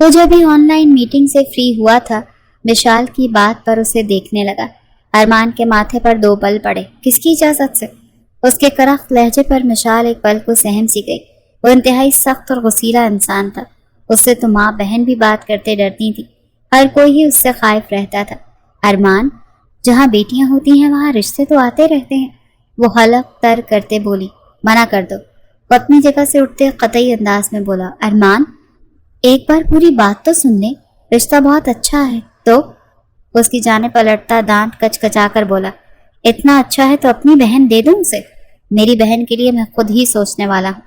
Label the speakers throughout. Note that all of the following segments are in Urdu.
Speaker 1: وہ جب بھی آن لائن میٹنگ سے فری ہوا تھا مشال کی بات پر اسے دیکھنے لگا۔ ارمان کے ماتھے پر 2 بل پڑے۔ کس کی اجازت سے؟ اس کے کرخت لہجے پر مشال ایک پل کو سہم سی گئی۔ وہ انتہائی سخت اور غصیلا انسان تھا۔ اس سے تو ماں بہن بھی بات کرتے ڈرتی تھی، ہر کوئی ہی اس سے خائف رہتا تھا۔ ارمان، جہاں بیٹیاں ہوتی ہیں وہاں رشتے تو آتے رہتے ہیں، وہ حلق تر کرتے بولی۔ منع کر دو۔ وہ اپنی جگہ سے اٹھتے قطعی انداز میں بولا۔ ارمان، ایک بار پوری بات تو سن لے، رشتہ بہت اچھا ہے تو؟ اس کی جانب پلٹتا دانت کچ کچا کر بولا۔ اتنا اچھا ہے تو اپنی بہن دے دوں اسے؟ میری بہن کے لیے میں خود ہی سوچنے والا ہوں،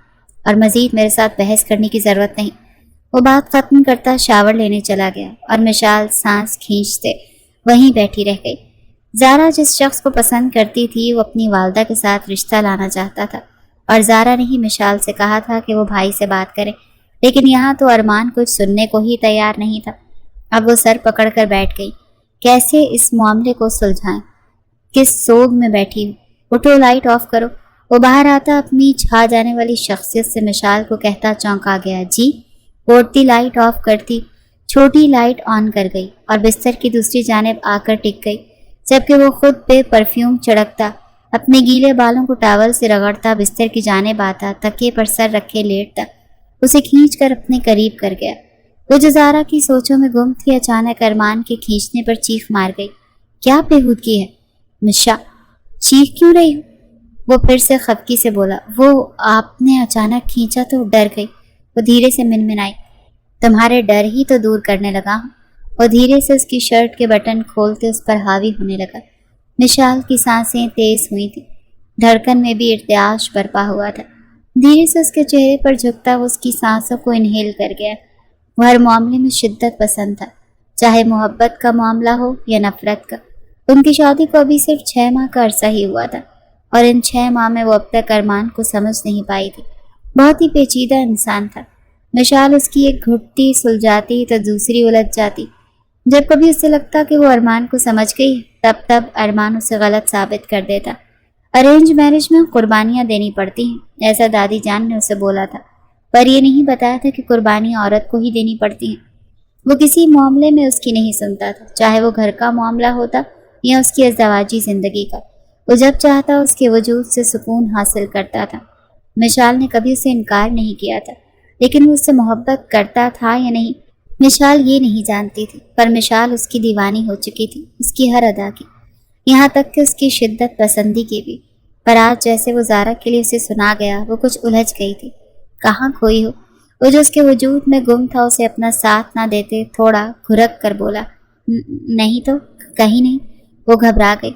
Speaker 1: اور مزید میرے ساتھ بحث کرنے کی ضرورت نہیں۔ وہ بات ختم کرتا شاور لینے چلا گیا اور مشال سانس کھینچتے وہیں بیٹھی رہ گئی۔ زارا جس شخص کو پسند کرتی تھی وہ اپنی والدہ کے ساتھ رشتہ لانا چاہتا تھا، اور زارا نے ہی مشال سے کہا تھا کہ وہ بھائی سے بات کرے، لیکن یہاں تو ارمان کچھ سننے کو ہی تیار نہیں تھا۔ اب وہ سر پکڑ کر بیٹھ گئی۔ کیسے اس معاملے کو سلجھائیں؟ کس سوگ میں بیٹھی ہوں؟ اٹھو، لائٹ آف کرو۔ وہ باہر آتا اپنی چھا جانے والی شخصیت سے مشال کو کہتا چونکا گیا۔ جی؟ اٹھتی لائٹ آف کرتی چھوٹی لائٹ آن کر گئی اور بستر کی دوسری جانب آ کر ٹک گئی، جبکہ وہ خود پہ پرفیوم چھڑکتا اپنے گیلے بالوں کو ٹاول سے رگڑتا بستر کی جانب آتا، تکیے پر سر رکھے لیٹتا، اسے کھینچ کر اپنے قریب کر گیا۔ وہ جو زارا کی سوچوں میں گم تھی اچانک ارمان کے کھینچنے پر چیخ مار گئی۔ کیا بےہودگی ہے مشا، چیخ کیوں رہی ہو؟ وہ پھر سے خفگی سے بولا۔ وہ آپ نے اچانک کھینچا تو ڈر گئی۔ وہ دھیرے سے منمنائی۔ تمہارے ڈر ہی تو دور کرنے لگا ہوں۔ وہ دھیرے سے اس کی شرٹ کے بٹن کھولتے اس پر حاوی ہونے لگا۔ مشال کی سانسیں تیز ہوئی تھی، دھڑکن میں بھی ارتعاش برپا ہوا تھا۔ دھیرے سے اس کے چہرے پر جھکتا وہ اس کی سانسوں کو انہیل کر گیا۔ وہ ہر معاملے میں شدت پسند تھا، چاہے محبت کا معاملہ ہو یا نفرت کا۔ ان کی شادی کو ابھی صرف 6 ماہ کا عرصہ ہی ہوا تھا، اور ان 6 ماہ میں وہ اب تک ارمان کو سمجھ نہیں پائی تھی۔ بہت ہی پیچیدہ انسان تھا۔ مشال اس کی ایک گھٹتی سلجھاتی تو دوسری الجھ جاتی۔ جب کبھی اسے لگتا کہ وہ ارمان کو سمجھ گئی، تب ارمان اسے غلط ثابت کر دیتا۔ ارینج میرج میں قربانیاں دینی پڑتی ہیں، ایسا دادی جان نے اسے بولا تھا، پر یہ نہیں بتایا تھا کہ قربانیاں عورت کو ہی دینی پڑتی ہیں۔ وہ کسی معاملے میں اس کی نہیں سنتا تھا، چاہے وہ گھر کا معاملہ ہوتا یا اس کی ازدواجی زندگی کا۔ وہ جب چاہتا اس کے وجود سے سکون حاصل کرتا تھا۔ مشال نے کبھی اسے انکار نہیں کیا تھا، لیکن وہ اس سے محبت کرتا تھا یا نہیں مشال یہ نہیں جانتی تھی، پر مشال اس کی دیوانی ہو چکی تھی، اس کی ہر ادا کی، یہاں تک کہ اس کی شدت پسندی کی بھی۔ پر آج جیسے وہ زارا کے لیے اسے سنا گیا، وہ کچھ الجھ گئی تھی۔ کہاں کھوئی ہو؟ وہ جو اس کے وجود میں گم تھا اسے اپنا ساتھ نہ دیتے تھوڑا گھرک کر بولا۔ نہیں تو کہیں نہیں۔ وہ گھبرا گئی۔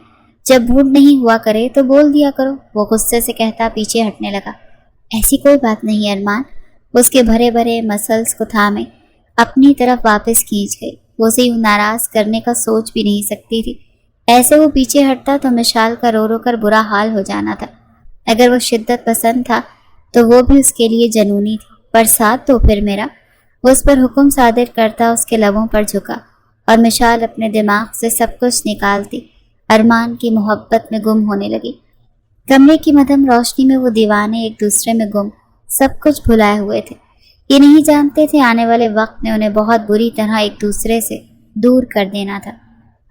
Speaker 1: جب بھوٹ نہیں ہوا کرے تو بول دیا کرو، وہ غصے سے کہتا پیچھے ہٹنے لگا۔ ایسی کوئی بات نہیں ارمان۔ اس کے بھرے بھرے مسلز کو تھامے اپنی طرف واپس کھینچ گئی۔ وہ اسے یوں ناراض کرنے کا سوچ بھی نہیں سکتی تھی۔ ایسے وہ پیچھے ہٹتا تو مشال کا رو رو کر برا حال ہو جانا تھا۔ اگر وہ شدت پسند تھا تو وہ بھی اس کے لیے جنونی تھی۔ پر ساتھ تو پھر میرا، وہ اس پر حکم صادر کرتا اس کے لبوں پر جھکا، اور مشال اپنے دماغ سے سب کچھ نکالتی ارمان کی محبت میں گم ہونے لگی۔ کمرے کی مدھم روشنی میں وہ دیوانے ایک دوسرے میں گم، سب کچھ بھلائے ہوئے تھے۔ یہ نہیں جانتے تھے آنے والے وقت میں انہیں بہت بری طرح ایک دوسرے سے دور کر دینا تھا۔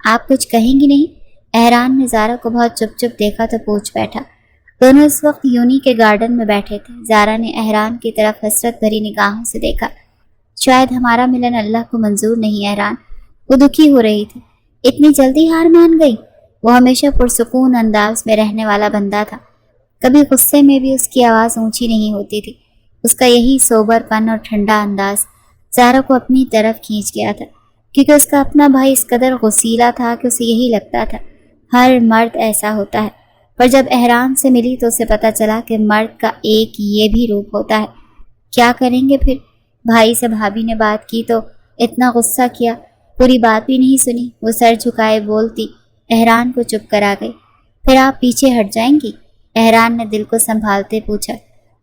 Speaker 1: آپ کچھ کہیں گی نہیں؟ احران نے زارا کو بہت چپ چپ دیکھا تو پوچھ بیٹھا۔ دونوں اس وقت یونی کے گارڈن میں بیٹھے تھے۔ زارا نے احران کی طرف حسرت بھری نگاہوں سے دیکھا۔ شاید ہمارا ملن اللہ کو منظور نہیں احران، وہ دکھی ہو رہی تھی۔ اتنی جلدی ہار مان گئی؟ وہ ہمیشہ پرسکون انداز میں رہنے والا بندہ تھا، کبھی غصے میں بھی اس کی آواز اونچی نہیں ہوتی تھی۔ اس کا یہی سوبر پن اور ٹھنڈا انداز زارا کو اپنی طرف کھینچ گیا تھا، کیونکہ اس کا اپنا بھائی اس قدر غصیلا تھا کہ اسے یہی لگتا تھا ہر مرد ایسا ہوتا ہے۔ پر جب احران سے ملی تو اسے پتا چلا کہ مرد کا ایک یہ بھی روپ ہوتا ہے۔ کیا کریں گے پھر؟ بھائی سے بھابھی نے بات کی تو اتنا غصہ کیا، پوری بات بھی نہیں سنی۔ وہ سر جھکائے بولتی احران کو چپ کرا گئی۔ پھر آپ پیچھے ہٹ جائیں گی؟ احران نے دل کو سنبھالتے پوچھا۔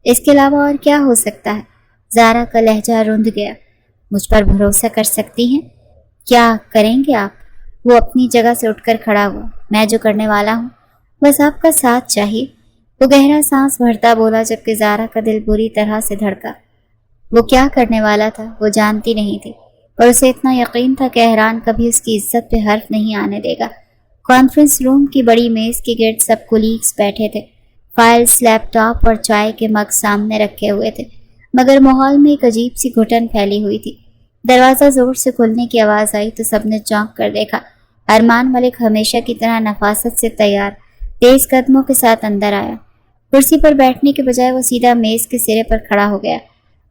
Speaker 1: اس کے علاوہ اور کیا ہو سکتا ہے؟ زارا کا لہجہ رند گیا۔ مجھ پر بھروسہ کر سکتی ہیں؟ کیا کریں گے آپ؟ وہ اپنی جگہ سے اٹھ کر کھڑا ہوا۔ میں جو کرنے والا ہوں بس آپ کا ساتھ چاہیے۔ وہ گہرا سانس بھرتا بولا، جبکہ زارا کا دل بری طرح سے دھڑکا۔ وہ کیا کرنے والا تھا وہ جانتی نہیں تھی، پر اسے اتنا یقین تھا کہ احران کبھی اس کی عزت پہ حرف نہیں آنے دے گا۔ کانفرنس روم کی بڑی میز کے گرد سب کولیگز بیٹھے تھے، فائلز، لیپ ٹاپ اور چائے کے مگ سامنے رکھے ہوئے تھے، مگر ماحول میں ایک عجیب سی گھٹن پھیلی ہوئی تھی۔ دروازہ زور سے کھلنے کی آواز آئی تو سب نے چونک کر دیکھا۔ ارمان ملک ہمیشہ کی طرح نفاست سے تیار تیز قدموں کے ساتھ اندر آیا۔ کرسی پر بیٹھنے کے بجائے وہ سیدھا میز کے سرے پر کھڑا ہو گیا۔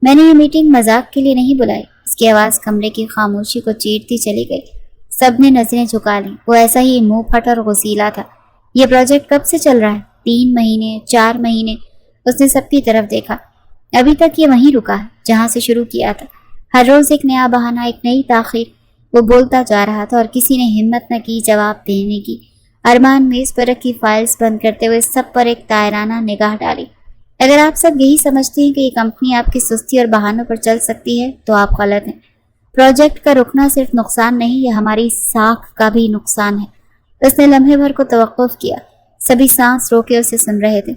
Speaker 1: میں نے یہ میٹنگ مذاق کے لیے نہیں بلائی۔ اس کی آواز کمرے کی خاموشی کو چیرتی چلی گئی۔ سب نے نظریں جھکا لیں۔ وہ ایسا ہی منہ پھٹ اور غصیلا تھا۔ یہ پروجیکٹ کب سے چل رہا ہے؟ 3 مہینے، 4 مہینے؟ اس نے سب کی طرف دیکھا۔ ابھی تک یہ وہیں رکا ہے جہاں سے شروع کیا تھا۔ ہر روز ایک نیا بہانہ، ایک نئی تاخیر۔ وہ بولتا جا رہا تھا اور کسی نے ہمت نہ کی جواب دینے کی۔ ارمان میز پر رکھی فائلز بند کرتے ہوئے سب پر ایک تائرانہ نگاہ ڈالی۔ اگر آپ سب یہی سمجھتے ہیں کہ یہ کمپنی آپ کی سستی اور بہانوں پر چل سکتی ہے تو آپ غلط ہیں۔ پروجیکٹ کا رکنا صرف نقصان نہیں، یہ ہماری ساکھ کا بھی نقصان ہے۔ اس نے لمحے بھر کو توقف کیا۔ سبھی سانس روکے اسے سن رہے تھے۔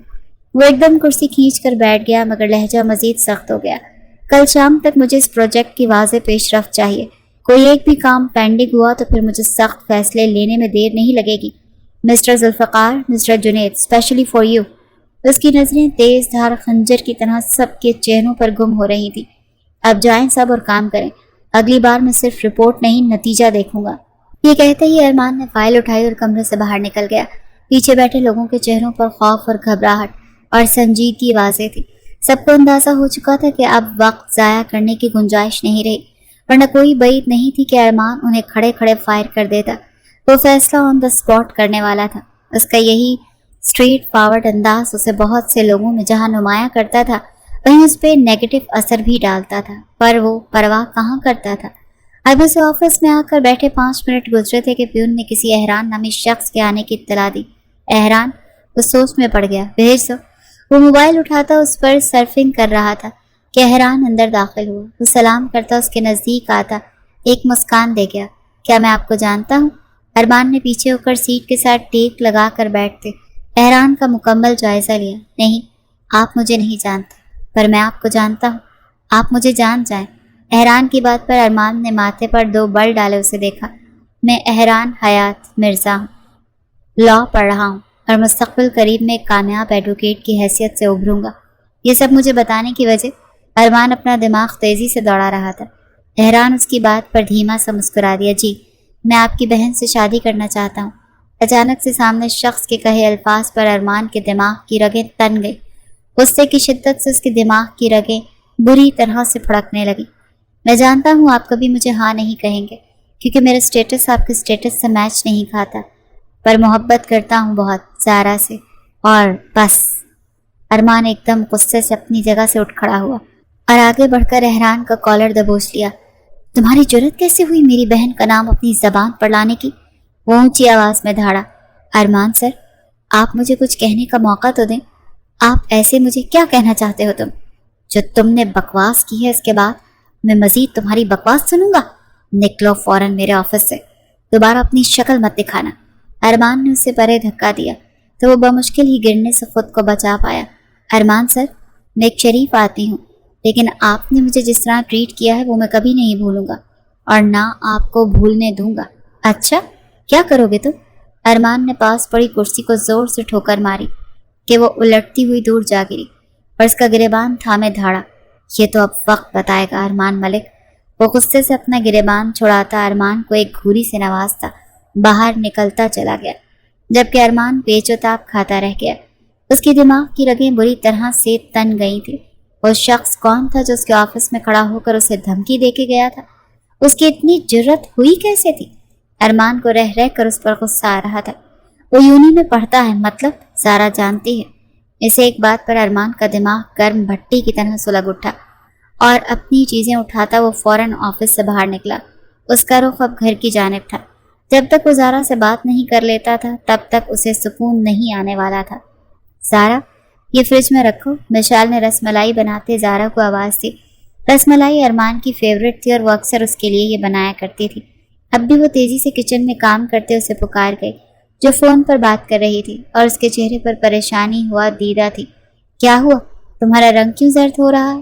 Speaker 1: وہ ایک دم کرسی کھینچ کر بیٹھ گیا، مگر لہجہ مزید سخت ہو گیا۔ کل شام تک مجھے اس پروجیکٹ کی واضح پیش رفت چاہیے۔ کوئی ایک بھی کام پینڈنگ ہوا تو پھر مجھے سخت فیصلے لینے میں دیر نہیں لگے گی۔ Mister Zulfiqar, mister Junaid, specially for you. اس کی نظریں تیز دھار خنجر کی طرح سب کے چہروں پر گم ہو رہی تھی۔ اب جائیں سب اور کام کریں۔ اگلی بار میں صرف رپورٹ نہیں، نتیجہ دیکھوں گا۔ یہ کہتے ہی ارمان نے فائل اٹھائی اور کمرے سے باہر نکل گیا۔ پیچھے بیٹھے لوگوں کے چہروں پر خوف اور گھبراہٹ اور سنجیدگی واضح تھی۔ سب کو اندازہ ہو چکا تھا کہ اب وقت ضائع کرنے کی گنجائش نہیں رہی، ورنہ کوئی بعید نہیں تھی کہ ارمان انہیں کھڑے کھڑے فائر کر دیتا۔ وہ فیصلہ آن دا اسپاٹ کرنے والا تھا۔ اس کا یہی اسٹریٹ فارورڈ انداز اسے بہت سے لوگوں میں جہاں نمایاں کرتا تھا وہیں اس پہ نیگیٹو اثر بھی ڈالتا تھا، پر وہ پرواہ کہاں کرتا تھا۔ اب اسے آفس میں آ کر بیٹھے 5 منٹ گزرے تھے کہ پیون نے کسی احران نامی شخص کے آنے کی اطلاع دی۔ احران؟ وہ سوچ میں پڑ گیا۔ بھیج دو۔ وہ موبائل اٹھاتا اس پر سرفنگ کر رہا تھا کہ احران اندر داخل ہوا۔ وہ سلام کرتا اس کے نزدیک آتا، ایک مسکان دے گیا۔ کیا میں آپ کو جانتا ہوں؟ ارمان نے پیچھے ہو کر سیٹ کے ساتھ ٹیک لگا کر بیٹھتے احران کا مکمل جائزہ لیا۔ نہیں، آپ مجھے نہیں جانتے، پر میں آپ کو جانتا ہوں۔ آپ مجھے جان جائیں۔ احران کی بات پر ارمان نے ماتھے پر 2 بل ڈالے اسے دیکھا۔ میں احران حیات مرزا ہوں، لاء پڑھ رہا ہوں اور مستقبل قریب میں ایک کامیاب ایڈوکیٹ کی حیثیت سے ابھروں گا۔ یہ سب مجھے بتانے کی وجہ؟ ارمان اپنا دماغ تیزی سے دوڑا رہا تھا۔ احران اس کی بات پر دھیما سا مسکرا دیا۔ جی، میں آپ کی بہن سے شادی کرنا چاہتا ہوں۔ اچانک سے سامنے شخص کے کہے الفاظ پر ارمان کے دماغ کی رگیں تن گئی۔ غصے کی شدت سے اس کے دماغ کی رگیں بری طرح سے پھڑکنے لگی۔ میں جانتا ہوں آپ کبھی مجھے ہاں نہیں کہیں گے، کیونکہ میرا سٹیٹس آپ کے سٹیٹس سے میچ نہیں کھاتا، پر محبت کرتا ہوں بہت زارا سے، اور بس۔ ارمان ایک دم غصے سے اپنی جگہ سے اٹھ کھڑا ہوا اور آگے بڑھ کر احران کا کالر دبوچ لیا۔ تمہاری جرت کیسے ہوئی میری بہن کا نام اپنی زبان پر لانے کی؟ وہ اونچی آواز میں دھاڑا۔ ارمان سر، آپ مجھے کچھ کہنے کا موقع تو دیں۔ آپ ایسے مجھے کیا کہنا چاہتے ہو؟ جو تم نے بکواس کی ہے اس کے بعد میں مزید تمہاری بکواس سنوں گا؟ نکلو فوراً میرے آفس سے، دوبارہ اپنی شکل مت دکھانا۔ ارمان نے اسے پرے دھکا دیا تو وہ بمشکل ہی گرنے سے خود کو بچا پایا۔ ارمان سر، میں ایک شریف آدمی ہوں، لیکن آپ نے مجھے جس طرح ٹریٹ کیا ہے وہ میں کبھی نہیں بھولوں گا، اور نہ آپ کو بھولنے دوں گا۔ اچھا، کیا کرو گے تم؟ ارمان نے پاس پڑی کرسی کو زور سے ٹھوکر ماری کہ وہ الٹتی ہوئی دور جا گری، اور اس کا گریبان تھامے دھاڑا۔ یہ تو اب وقت بتائے گا ارمان ملک۔ وہ غصے سے اپنا گریبان چھڑاتا ارمان کو ایک گھوری سے نوازتا باہر نکلتا چلا گیا، جبکہ ارمان پیچ و تاب کھاتا رہ گیا۔ اس کی دماغ کی رگیں بری طرح سے تن گئی تھی۔ وہ شخص کون تھا جو اس کے آفس میں کھڑا ہو کر اسے دھمکی دے کے گیا تھا؟ اس کی اتنی جرت ہوئی کیسے تھی؟ ارمان کو رہ رہ کر اس پر غصہ آ رہا تھا۔ وہ یونی میں پڑھتا ہے، مطلب سارا جانتی ہے۔ اسے ایک بات پر ارمان کا دماغ گرم بھٹی کی طرح سلگ اٹھا، اور اپنی چیزیں اٹھاتا وہ فوراً آفس سے باہر نکلا۔ اس کا رخ اب گھر کی جانب تھا۔ جب تک وہ زارا سے بات نہیں کر لیتا تھا تب تک اسے سکون نہیں آنے والا تھا۔ زارا، یہ فریج میں رکھو۔ مشال نے رس ملائی بناتے زارا کو آواز دی۔ رس ملائی ارمان کی فیورٹ تھی اور وہ اکثر اس کے لیے یہ بنایا کرتی تھی۔ اب بھی وہ تیزی سے کچن میں کام کرتے اسے پکار گئی، جو فون پر بات کر رہی تھی، اور اس کے چہرے پر پریشانی ہوا دیدہ تھی۔ کیا ہوا؟ تمہارا رنگ کیوں زرد ہو رہا ہے؟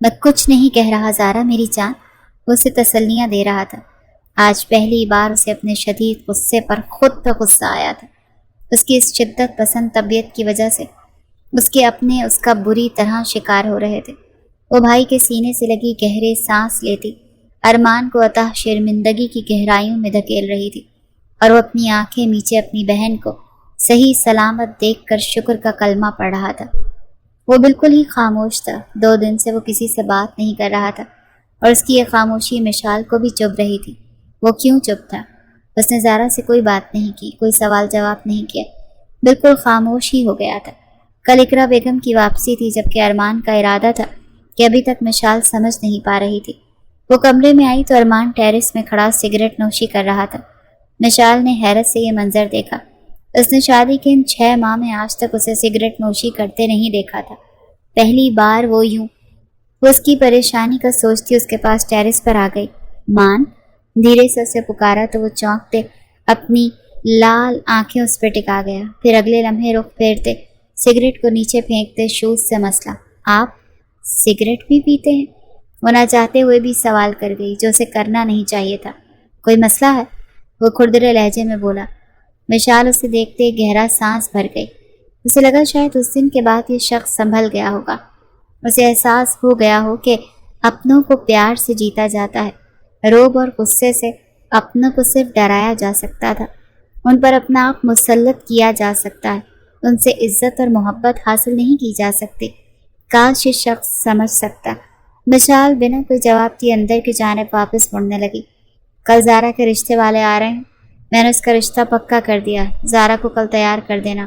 Speaker 1: میں کچھ نہیں کہہ رہا زارا میری جان، وہ اسے تسلیاں دے رہا تھا۔ آج پہلی بار اسے اپنے شدید غصے پر خود پہ غصہ آیا تھا۔ اس کی اس شدت پسند طبیعت کی وجہ سے اس کے اپنے اس کا بری طرح شکار ہو رہے تھے۔ وہ بھائی کے سینے سے لگی گہرے سانس لیتی ارمان کو عطا شرمندگی کی گہرائیوں میں دھکیل رہی تھی، اور وہ اپنی آنکھیں نیچے اپنی بہن کو صحیح سلامت دیکھ کر شکر کا کلمہ پڑھ رہا تھا۔ وہ بالکل ہی خاموش تھا۔ 2 دن سے وہ کسی سے بات نہیں کر رہا تھا، اور اس کی یہ خاموشی مشال کو بھی چبھ رہی تھی۔ وہ کیوں چپ تھا؟ اس نے زارا سے کوئی بات نہیں کی، کوئی سوال جواب نہیں کیا، بالکل خاموش ہی ہو گیا تھا۔ کل اقرا بیگم کی واپسی تھی، جبکہ ارمان کا ارادہ تھا کہ ابھی تک مشال سمجھ نہیں پا رہی تھی۔ وہ کمرے میں آئی تو ارمان ٹیرس میں کھڑا سگریٹ نوشی کر رہا تھا۔ مشال نے حیرت سے یہ منظر دیکھا۔ اس نے شادی کے ان 6 ماہ میں آج تک اسے سگریٹ نوشی کرتے نہیں دیکھا تھا۔ پہلی بار وہ اس کی پریشانی کا سوچتی اس کے پاس ٹیرس پر آ گئی۔ مان دھیرے سے اسے پکارا تو وہ چونکتے اپنی لال آنکھیں اس پہ ٹکا گیا، پھر اگلے لمحے رخ پھیرتے سگریٹ کو نیچے پھینکتے شوز سے مسئلہ، آپ سگریٹ بھی پیتے ہیں؟ وہ نہ چاہتے ہوئے بھی سوال کر گئی، جو اسے کرنا نہیں چاہیے تھا۔ کوئی مسئلہ ہے؟ وہ کھردرے لہجے میں بولا۔ مشال اسے دیکھتے گہرا سانس بھر گئی۔ اسے لگا شاید اس دن کے بعد یہ شخص سنبھل گیا ہوگا، اسے احساس ہو گیا ہو کہ اپنوں کو پیار سے جیتا جاتا ہے، روب اور غصے سے اپنوں کو صرف ڈرایا جا سکتا تھا، ان پر اپنا آپ مسلط کیا جا سکتا ہے، ان سے عزت اور محبت حاصل نہیں کی جا سکتی۔ کاش یہ شخص سمجھ سکتا۔ مشال بنا کوئی جواب دیے اندر کی جانب واپس مڑنے لگی۔ کل زارا کے رشتے والے آ رہے ہیں، میں نے اس کا رشتہ پکا کر دیا، زارا کو کل تیار کر دینا،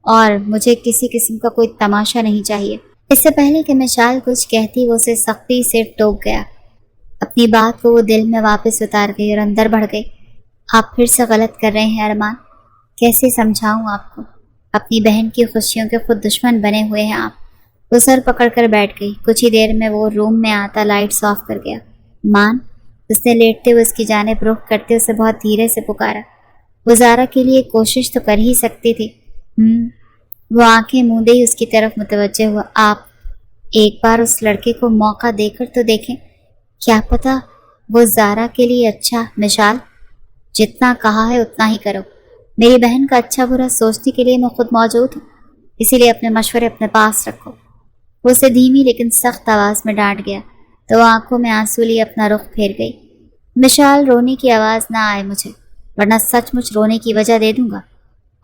Speaker 1: اور مجھے کسی قسم کا کوئی تماشا نہیں چاہیے۔ اس سے پہلے کہ مشال کچھ کہتی وہ اسے سختی سے ٹوک گیا۔ اپنی بات کو وہ دل میں واپس اتار گئی اور اندر بڑھ گئی۔ آپ پھر سے غلط کر رہے ہیں ارمان، کیسے سمجھاؤں آپ کو؟ اپنی بہن کی خوشیوں کے خود دشمن بنے ہوئے ہیں آپ۔ وہ سر پکڑ کر بیٹھ گئی۔ کچھ ہی دیر میں وہ روم میں آتا لائٹس آف کر گیا۔ مان، اس نے لیٹتے ہوئے اس کی جانب رخ کرتے اسے بہت دھیرے سے پکارا۔ وہ زارا کے لیے کوشش تو کر ہی سکتی تھی۔ وہ آنکھیں موندے ہی اس کی طرف متوجہ ہوا۔ آپ ایک بار اس لڑکے کو موقع دے کر تو دیکھیں، کیا پتہ وہ زارا کے لیے اچھا۔ مشال، جتنا کہا ہے اتنا ہی کرو، میری بہن کا اچھا برا سوچنے کے لیے میں خود موجود ہوں، اسی لیے اپنے مشورے اپنے پاس رکھو۔ وہ اسے دھیمی لیکن سخت آواز میں ڈانٹ گیا تو وہ آنکھوں میں آنسو لیے اپنا رخ پھیر گئی۔ مشال، رونے کی آواز نہ آئے مجھے، ورنہ سچ مچ رونے کی وجہ دے دوں گا،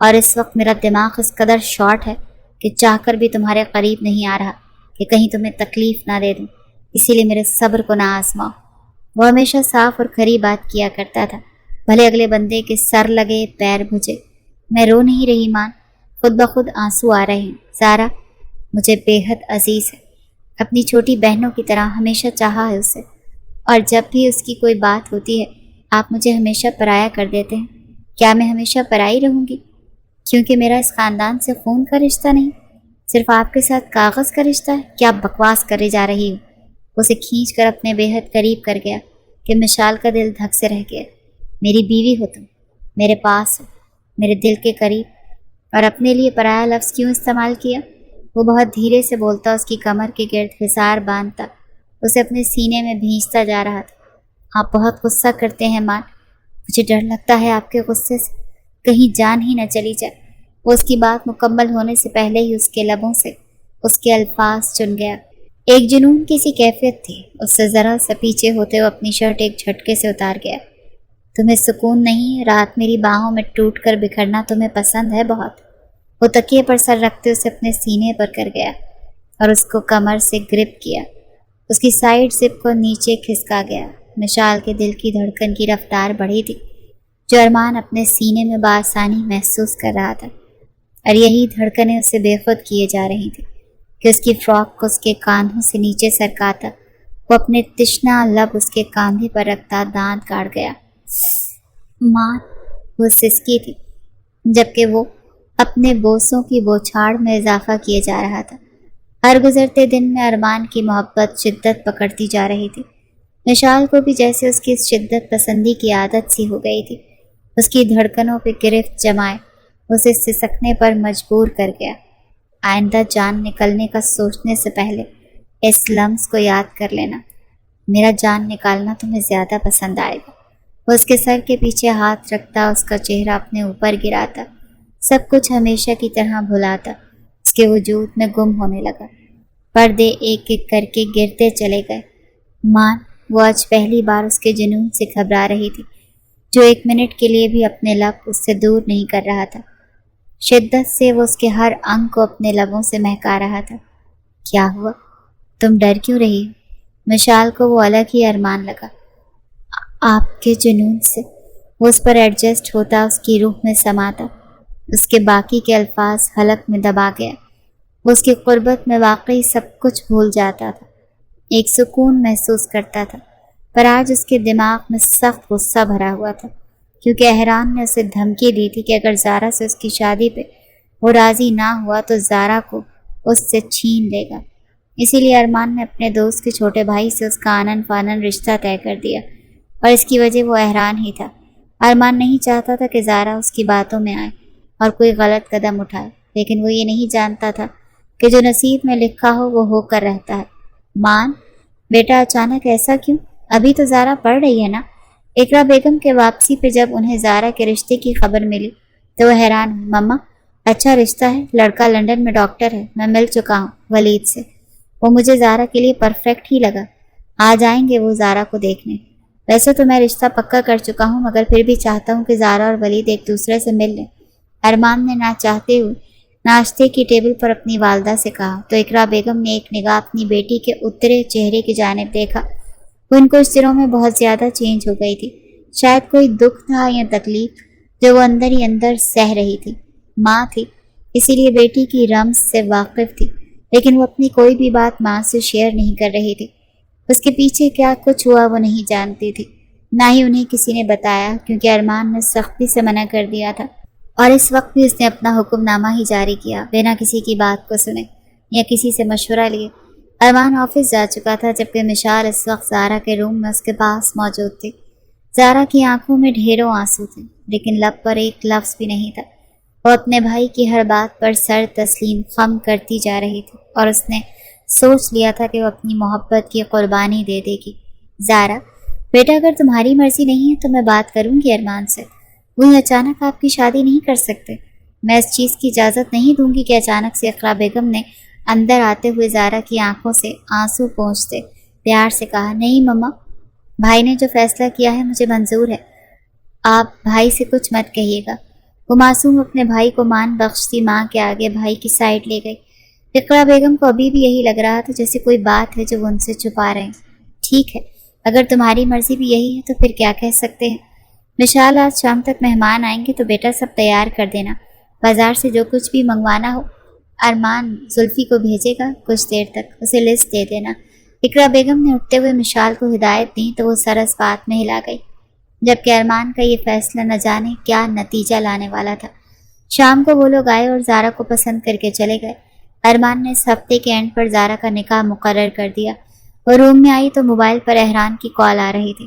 Speaker 1: اور اس وقت میرا دماغ اس قدر شارٹ ہے کہ چاہ کر بھی تمہارے قریب نہیں آ رہا کہ کہیں تمہیں تکلیف نہ دے دوں، اسی لیے میرے صبر کو نہ آزماؤ۔ وہ ہمیشہ صاف اور کھری بات کیا کرتا تھا، بھلے اگلے بندے کے سر لگے پیر بھجے۔ میں رو نہیں رہی مان، خود بخود آنسو آ رہے ہیں۔ زارا مجھے بے حد عزیز ہے، اپنی چھوٹی بہنوں کی طرح ہمیشہ چاہا ہے اسے، اور جب بھی اس کی کوئی بات ہوتی ہے آپ مجھے ہمیشہ پرایا کر دیتے ہیں۔ کیا میں ہمیشہ پرائی رہوں گی کیونکہ میرا اس خاندان سے خون کا رشتہ نہیں، صرف آپ کے ساتھ کاغذ کا رشتہ ہے؟ کیا بکواس کرے جا رہی ہوں؟ اسے کھینچ کر اپنے بے حد قریب کر گیا کہ مشال کا دل دھک سے رہ گیا۔ میری بیوی ہو تم، میرے پاس ہو، میرے دل کے قریب، اور اپنے لیے پرایا لفظ کیوں استعمال کیا؟ وہ بہت دھیرے سے بولتا، اس کی کمر کے گرد حصار باندھتا، اسے اپنے سینے میں بھینچتا جا رہا تھا۔ آپ بہت غصہ کرتے ہیں مان، مجھے ڈر لگتا ہے آپ کے غصے سے کہیں جان ہی نہ چلی جائے۔ وہ اس کی بات مکمل ہونے سے پہلے ہی اس کے لبوں سے اس کے الفاظ چن گیا۔ ایک جنون کی سی کیفیت تھی، اس سے ذرا سے پیچھے ہوتے ہوئے اپنی شرٹ ایک جھٹکے سے اتار گیا۔ تمہیں سکون نہیں؟ رات میری باہوں میں ٹوٹ کر بکھرنا تمہیں پسند ہے بہت؟ وہ تکیے پر سر رکھتے اسے اپنے سینے پر کر گیا اور اس کو کمر سے گرپ کیا، اس کی سائیڈ زپ کو نیچے کھسکا گیا۔ مشال کے دل کی دھڑکن کی رفتار بڑھی تھی، جو ارمان اپنے سینے میں بآسانی محسوس کر رہا تھا، اور یہی دھڑکنیں اسے بے خود کیے جا رہی تھی کہ اس کی فراک کو اس کے کاندھوں سے نیچے سرکاتا، وہ اپنے تشنا لب اس کے کاندھے پر رکھتا دانت کاٹ گیا۔ ماں، وہ سسکی تھی، جبکہ وہ اپنے بوسوں کی بوچھاڑ میں اضافہ کیے جا رہا تھا۔ ہر گزرتے دن میں ارمان کی محبت شدت پکڑتی جا رہی تھی۔ مشال کو بھی جیسے اس کی شدت پسندی کی عادت سی ہو گئی تھی، اس کی دھڑکنوں پہ گرفت جمائے اسے سسکنے پر مجبور کر گیا۔ آئندہ جان نکلنے کا سوچنے سے پہلے اس لمس کو یاد کر لینا، میرا جان نکالنا تمہیں زیادہ پسند آئے گا۔ وہ اس کے سر کے پیچھے ہاتھ رکھتا، اس کا چہرہ اپنے اوپر گراتا، سب کچھ ہمیشہ کی طرح بھلاتا، اس کے وجود میں گم ہونے لگا۔ پردے ایک ایک کر کے گرتے چلے گئے۔ مان، وہ آج پہلی بار اس کے جنون سے گھبرا رہی تھی، جو ایک منٹ کے لیے بھی اپنے لب اس سے دور نہیں کر رہا تھا۔ شدت سے وہ اس کے ہر انگ کو اپنے لبوں سے مہکا رہا تھا۔ کیا ہوا؟ تم ڈر کیوں رہی ہو؟ مشال کو وہ الگ ہی ارمان لگا۔ آپ کے جنون سے۔ وہ اس پر ایڈجسٹ ہوتا، اس کی روح میں سماتا، اس کے باقی کے الفاظ حلق میں دبا گیا۔ وہ اس کی قربت میں واقعی سب کچھ بھول جاتا تھا، ایک سکون محسوس کرتا تھا۔ پر آج اس کے دماغ میں سخت غصہ بھرا ہوا تھا، کیونکہ احرام نے اسے دھمکی دی تھی کہ اگر زارا سے اس کی شادی پہ وہ راضی نہ ہوا تو زارا کو اس سے چھین لے گا۔ اسی لیے ارمان نے اپنے دوست کے چھوٹے بھائی سے اس کا آنن فانن رشتہ طے کر دیا، اور اس کی وجہ وہ احرام ہی تھا۔ ارمان نہیں چاہتا تھا کہ زارا اس کی باتوں میں آئے اور کوئی غلط قدم اٹھائے، لیکن وہ یہ نہیں جانتا تھا کہ جو نصیب میں لکھا ہو وہ ہو کر رہتا ہے۔ مان بیٹا، اچانک ایسا کیوں؟ ابھی تو زارا پڑھ رہی ہے نا؟ اقرا بیگم کے واپسی پہ جب انہیں زارا کے رشتے کی خبر ملی تو وہ حیران ہوئی۔ مما، اچھا رشتہ ہے، لڑکا لندن میں ڈاکٹر ہے، میں مل چکا ہوں ولید سے، وہ مجھے زارا کے لیے پرفیکٹ ہی لگا، آ جائیں گے وہ زارا کو دیکھنے۔ ویسے تو میں رشتہ پکا کر چکا ہوں، مگر پھر بھی چاہتا ہوں کہ زارا اور ولید ایک دوسرے سے مل لیں، ارمان نے نہ چاہتے ہوئے ناشتے کی ٹیبل پر اپنی والدہ سے کہا۔ تو اقرا بیگم نے ایک نگاہ اپنی بیٹی کے اترے چہرے کی جانب دیکھا۔ وہ ان کچھ دنوں میں بہت زیادہ چینج ہو گئی تھی، شاید کوئی دکھ تھا یا تکلیف جو وہ اندر ہی اندر سہ رہی تھی۔ ماں تھی، اسی لیے بیٹی کی رمز سے واقف تھی، لیکن وہ اپنی کوئی بھی بات ماں سے شیئر نہیں کر رہی تھی۔ اس کے پیچھے کیا کچھ ہوا وہ نہیں جانتی تھی، نہ ہی انہیں کسی نے بتایا، کیونکہ ارمان نے سختی سے منع کر دیا تھا، اور اس وقت بھی اس نے اپنا حکم نامہ ہی جاری کیا، بنا کسی کی بات کو سنے یا کسی سے مشورہ لیے۔ ارمان آفس جا چکا تھا، جبکہ مشال اس وقت زارا کے روم میں اس کے پاس موجود تھی۔ زارا کی آنکھوں میں ڈھیروں آنسو تھے، لیکن لب پر ایک لفظ بھی نہیں تھا۔ وہ اپنے بھائی کی ہر بات پر سر تسلیم خم کرتی جا رہی تھی، اور اس نے سوچ لیا تھا کہ وہ اپنی محبت کی قربانی دے دے گی۔ زارا بیٹا، اگر تمہاری مرضی نہیں ہے تو میں بات کروں گی ارمان سے، وہی اچانک آپ کی شادی نہیں کر سکتے۔ میں اس چیز کی اجازت نہیں دوں گی کہ اچانک سے اقرا بیگم نے اندر آتے ہوئے زارا کی آنکھوں سے آنسو پونچھتے پیار سے کہا۔ نہیں مما، بھائی نے جو فیصلہ کیا ہے مجھے منظور ہے، آپ بھائی سے کچھ مت کہیے گا۔ وہ معصوم اپنے بھائی کو مان بخشتی ماں کے آگے بھائی کی سائڈ لے گئی۔ اقرا بیگم کو ابھی بھی یہی لگ رہا تھا جیسے کوئی بات ہے جو وہ ان سے چھپا رہے ہیں۔ ٹھیک ہے، اگر تمہاری مرضی بھی یہی ہے تو پھر کیا کہہ سکتے ہیں۔ مشال، آج شام تک مہمان آئیں گے تو بیٹا سب تیار کر دینا، بازار سے جو کچھ بھی منگوانا ہو ارمان زلفی کو بھیجے گا، کچھ دیر تک اسے لسٹ دے دینا۔ اقرا بیگم نے اٹھتے ہوئے مشال کو ہدایت دی تو وہ سر اس بات میں ہلا گئی، جبکہ ارمان کا یہ فیصلہ نہ جانے کیا نتیجہ لانے والا تھا۔ شام کو وہ لوگ آئے اور زارا کو پسند کر کے چلے گئے۔ ارمان نے اس ہفتے کے اینڈ پر زارا کا نکاح مقرر کر دیا۔ وہ روم میں آئی تو موبائل پر احرام کی کال آ رہی تھی۔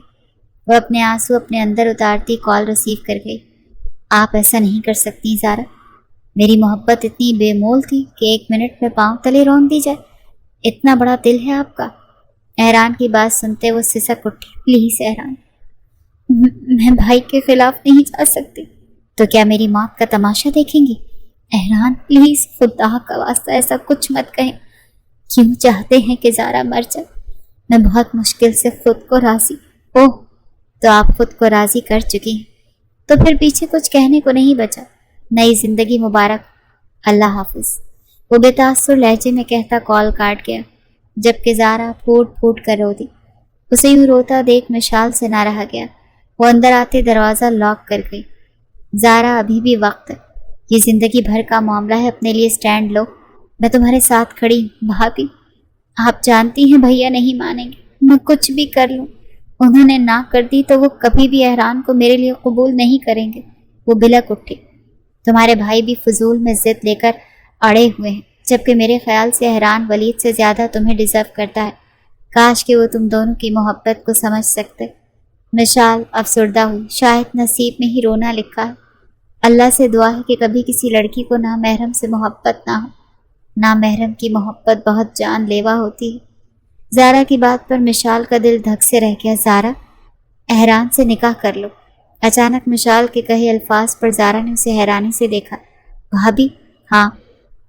Speaker 1: وہ اپنے آنسو اپنے اندر اتارتی کال ریسیو کر گئی۔ آپ ایسا نہیں کر سکتی زارا، میری محبت اتنی بے مول تھی کہ ایک منٹ میں پاؤں تلے رون دی جائے، اتنا بڑا دل ہے آپ کا۔ احرام کی بات سنتے وہ سسک اٹھی۔ پلیز احرام، میں بھائی کے خلاف نہیں جا سکتی، تو کیا میری موت کا تماشا دیکھیں گی؟ احرام پلیز، خدا کا واسطہ ایسا کچھ مت کہیں۔ کیوں چاہتے ہیں کہ زارا مر جائے؟ میں بہت مشکل سے خود کو راضی۔ اوہ، تو آپ خود کو راضی کر چکی ہیں، تو پھر پیچھے کچھ کہنے کو نہیں بچا۔ نئی زندگی مبارک، اللہ حافظ، وہ بے تاثر لہجے میں کہتا کال کاٹ گیا، جبکہ زارا پھوٹ پھوٹ کر رو دی۔ اسے یوں روتا دیکھ مشال سے نہ رہا گیا۔ وہ اندر آتے دروازہ لاک کر گئی۔ زارا، ابھی بھی وقت ہے، یہ زندگی بھر کا معاملہ ہے، اپنے لیے سٹینڈ لو، میں تمہارے ساتھ کھڑی ہوں۔ بھابھی، آپ جانتی ہیں بھیا نہیں مانیں گے، میں کچھ بھی کر لوں، انہوں نے نہ کر دی تو وہ کبھی بھی احرام کو میرے لیے قبول نہیں کریں گے۔ وہ بلک اٹھی۔ تمہارے بھائی بھی فضول میں ضد لے کر اڑے ہوئے ہیں، جبکہ میرے خیال سے احرام ولید سے زیادہ تمہیں ڈیزرو کرتا ہے۔ کاش کہ وہ تم دونوں کی محبت کو سمجھ سکتے۔ مشال افسردہ ہوئی۔ شاید نصیب میں ہی رونا لکھا ہے۔ اللہ سے دعا ہے کہ کبھی کسی لڑکی کو نامحرم سے محبت نہ ہو۔ نامحرم کی محبت بہت جان لیوا ہوتی ہے۔ زارا کی بات پر مشال کا دل دھک سے رہ گیا۔ زارا، احران سے نکاح کر لو۔ اچانک مشال کے کہے الفاظ پر زارا نے اسے حیرانی سے دیکھا۔ بھابی؟ ہاں،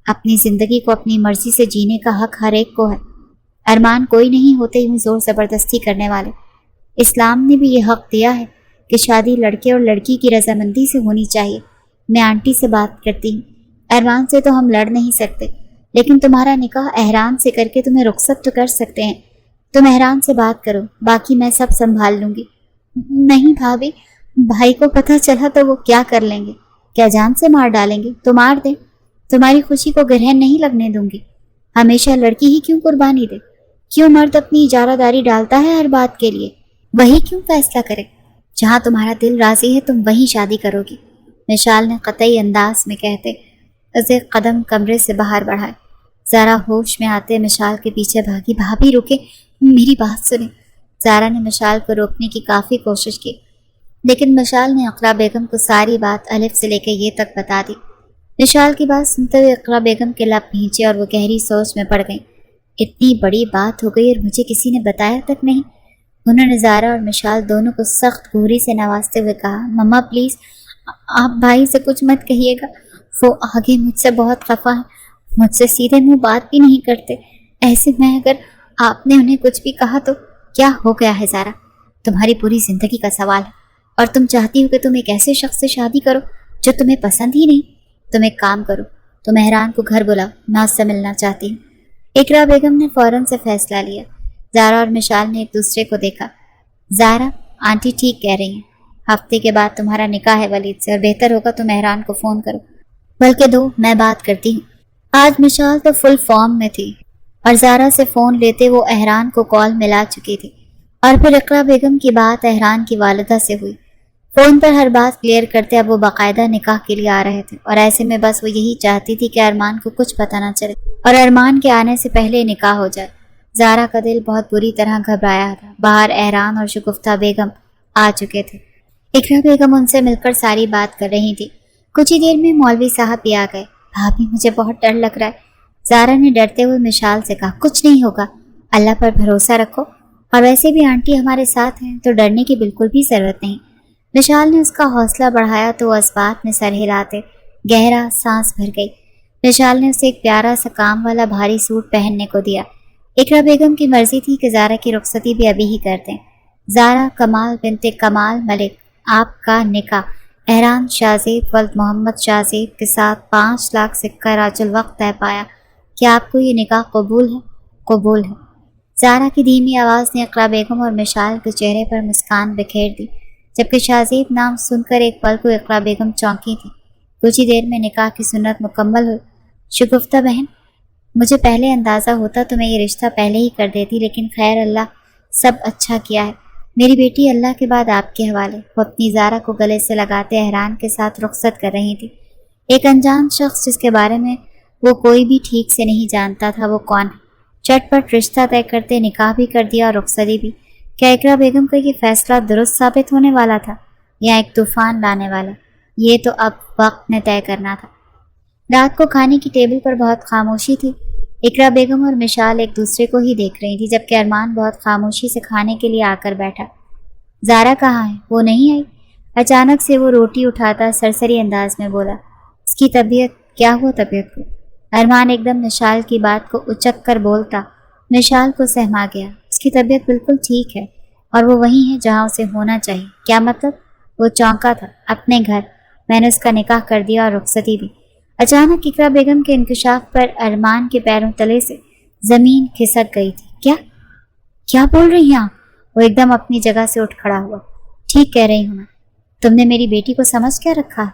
Speaker 1: اپنی زندگی کو اپنی مرضی سے جینے کا حق ہر ایک کو ہے۔ ارمان کوئی نہیں ہوتے یوں زور زبردستی کرنے والے۔ اسلام نے بھی یہ حق دیا ہے کہ شادی لڑکے اور لڑکی کی رضامندی سے ہونی چاہیے۔ میں آنٹی سے بات کرتی ہوں، ارمان سے تو ہم لڑ نہیں سکتے، لیکن تمہارا نکاح احران سے کر کے تمہیں رخصت تو کر سکتے ہیں۔ تم احران سے بات کرو، باقی میں سب سنبھال لوں گی۔ نہیں بھابی، بھائی کو پتہ چلا تو وہ کیا کر لیں گے؟ کیا جان سے مار ڈالیں گے؟ تو مار دیں، تمہاری خوشی کو گرہن نہیں لگنے دوں گی۔ ہمیشہ لڑکی ہی کیوں قربانی دے؟ کیوں مرد اپنی اجارہ داری ڈالتا ہے ہر بات کے لیے؟ وہی کیوں فیصلہ کرے؟ جہاں تمہارا دل راضی ہے تم وہیں شادی کرو گی، مشال نے قطعی انداز میں کہتے اسے قدم کمرے سے باہر بڑھائے۔ زارا ہوش میں آتے مشال کے پیچھے بھاگی۔ بھابی رکے، میری بات سنیں۔ زارا نے مشال کو روکنے کی کافی کوشش کی، لیکن مشال نے اقرا بیگم کو ساری بات الف سے لے کے یہ تک بتا دی۔ مشال کی بات سنتے ہوئے اقرا بیگم کے لب بھینچے اور وہ گہری سوچ میں پڑ گئیں۔ اتنی بڑی بات ہو گئی اور مجھے کسی نے بتایا تک نہیں۔ انہوں نے زارا اور مشال دونوں کو سخت گھوری سے نوازتے ہوئے کہا، مما پلیز آپ بھائی سے کچھ مت کہیے گا، وہ آگے مجھ سے بہت خفا ہیں، مجھ سے سیدھے منہ بات بھی نہیں کرتے۔ ایسے میں اگر آپ نے انہیں کچھ بھی کہا تو کیا ہو گیا ہے زارا؟ تمہاری پوری زندگی کا سوال ہے اور تم چاہتی ہو کہ تم ایک ایسے شخص سے شادی کرو جو تمہیں پسند ہی نہیں۔ تم ایک کام کرو، تم احران کو گھر بلاؤ، میں اس سے ملنا چاہتی ہوں۔ اقرا بیگم نے فوراً سے فیصلہ لیا۔ زارا اور مشال نے ایک دوسرے کو دیکھا۔ زارا، آنٹی ٹھیک کہہ رہی ہیں، ہفتے کے بعد تمہارا نکاح ہے ولید سے، اور بہتر ہوگا تم احران کو فون کرو، بلکہ دو، میں بات کرتی ہوں۔ آج مشال تو فل فارم میں تھی اور زارا سے فون لیتے وہ احران کو کال ملا چکی تھی، اور پھر اقرا بیگم کی بات احران کی والدہ سے ہوئی۔ فون پر ہر بات کلیئر کرتے اب وہ باقاعدہ نکاح کے لیے آ رہے تھے، اور ایسے میں بس وہ یہی چاہتی تھی کہ ارمان کو کچھ پتہ نہ چلے اور ارمان کے آنے سے پہلے نکاح ہو جائے۔ زارا کا دل بہت بری طرح گھبرایا تھا۔ باہر احران اور شگفتہ بیگم آ چکے تھے۔ اقرا بیگم ان سے مل کر ساری بات کر رہی تھی۔ کچھ ہی دیر میں مولوی صاحب بھی آ گئے۔ بھابی مجھے بہت ڈر لگ رہا ہے، زارا نے ڈرتے ہوئے مشال سے کہا۔ کچھ نہیں ہوگا، اللہ پر بھروسہ رکھو، اور ویسے بھی آنٹی ہمارے ساتھ ہیں تو ڈرنے کی بالکل بھی ضرورت نہیں۔ مشال نے اس کا حوصلہ بڑھایا تو وہ اس بات میں سر ہلاتے گہرا سانس بھر گئی۔ مشال نے اسے ایک پیارا سا کام والا بھاری سوٹ پہننے کو دیا۔ اقرا بیگم کی مرضی تھی کہ زارا کی رخصتی بھی ابھی ہی کر دیں۔ زارا کمال بنت کمال ملک، آپ کا نکاح احران شاہزیب ولد محمد شاہزیب کے ساتھ 5 لاکھ سکہ راج الوقت طے پایا۔ کیا آپ کو یہ نکاح قبول ہے؟ قبول ہے۔ زارا کی دھیمی آواز نے اقرا بیگم اور مشال کے چہرے پر مسکان بکھیر دی، جبکہ شاہزیب نام سن کر ایک پل کو اقرا بیگم چونکی تھی۔ کچھ ہی دیر میں نکاح کی سنت مکمل ہوئی۔ شگفتہ بہن، مجھے پہلے اندازہ ہوتا تو میں یہ رشتہ پہلے ہی کر دیتی، لیکن خیر اللہ سب اچھا کیا ہے۔ میری بیٹی اللہ کے بعد آپ کے حوالے۔ وہ اپنی زارا کو گلے سے لگاتے احران کے ساتھ رخصت کر رہی تھی۔ ایک انجان شخص جس کے بارے میں وہ کوئی بھی ٹھیک سے نہیں جانتا تھا وہ کون ہے۔ چٹ پٹ رشتہ طے کرتے نکاح بھی کر دیا اور رخصتی بھی۔ کیا اقرا بیگم کا یہ فیصلہ درست ثابت ہونے والا تھا یا ایک طوفان لانے والا؟ یہ تو اب وقت نے طے کرنا تھا۔ رات کو کھانے کی ٹیبل پر بہت خاموشی تھی۔ اقرا بیگم اور مشال ایک دوسرے کو ہی دیکھ رہی تھی، جبکہ ارمان بہت خاموشی سے کھانے کے لیے آ کر بیٹھا۔ زارا کہاں ہے؟ وہ نہیں آئی؟ اچانک سے وہ روٹی اٹھاتا سرسری انداز میں بولا۔ اس کی طبیعت کیا ہوا طبیعت کو؟ ارمان ایک دم مشال کی بات کو اچک کر بولتا مشال کو سہما گیا۔ اس کی طبیعت بالکل ٹھیک ہے اور وہ وہیں ہے جہاں اسے ہونا چاہیے۔ کیا مطلب؟ وہ چونکا تھا۔ اپنے گھر میں نے اس کا نکاح کر دیا اور رخصتی بھی۔ اچانک اقرا بیگم کے انکشاف پر ارمان کے پیروں تلے سے زمین کھسک گئی تھی۔ کیا بول رہی ہیں آپ؟ وہ ایک دم اپنی جگہ سے اٹھ کھڑا ہوا۔ ٹھیک کہہ رہی ہوں میں۔ تم نے میری بیٹی کو سمجھ کیا رکھا؟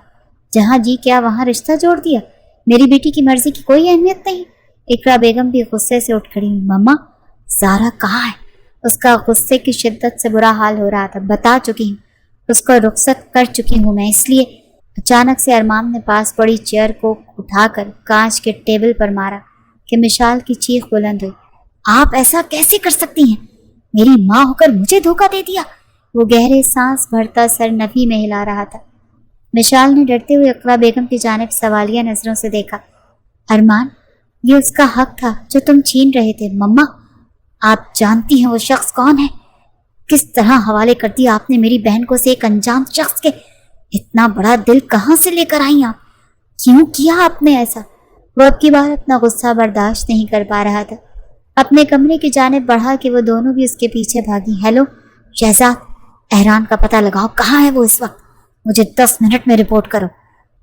Speaker 1: جہاں جی کیا وہاں رشتہ جوڑ دیا۔ میری بیٹی کی مرضی کی کوئی اہمیت نہیں۔ اقرا بیگم بھی غصے سے اٹھ کھڑی ہوئی۔ مما، زارا کہاں ہے؟ اس کا غصے کی شدت سے برا حال ہو رہا تھا۔ بتا چکی ہوں، اس کو رخصت کر چکی ہوں میں، اس لیے۔ اچانک سے ارمان نے پاس پڑی چیئر کو اٹھا کر کانچ کے ٹیبل پر مارا کہ مشال کی چیخ بلند ہوئی۔ آپ ایسا کیسے کر سکتی ہیں؟ میری ماں ہو کر مجھے دھوکہ دے دیا۔ وہ گہرے سانس بھرتا سر نفی میں ہلا رہا تھا۔ مشال نے ڈرتے ہوئے اقرا بیگم کی جانب سوالیہ نظروں سے دیکھا۔ ارمان، یہ اس کا حق تھا جو تم چھین رہے تھے۔ مما، آپ جانتی ہیں وہ شخص کون ہے؟ کس طرح حوالے کر دیا آپ نے میری بہن کو سے ایک انجان شخص کے؟ اتنا بڑا دل کہاں سے لے کر آئی آپ؟ کیوں کیا آپ نے ایسا؟ وہ اب کی بار اپنا غصہ برداشت نہیں کر پا رہا تھا۔ اپنے کمرے کی جانب بڑھا کہ وہ دونوں بھی اس کے پیچھے بھاگی۔ ہیلو شہزاد، احران کا پتہ لگاؤ، کہاں ہے وہ اس وقت؟ مجھے 10 منٹ میں رپورٹ کرو۔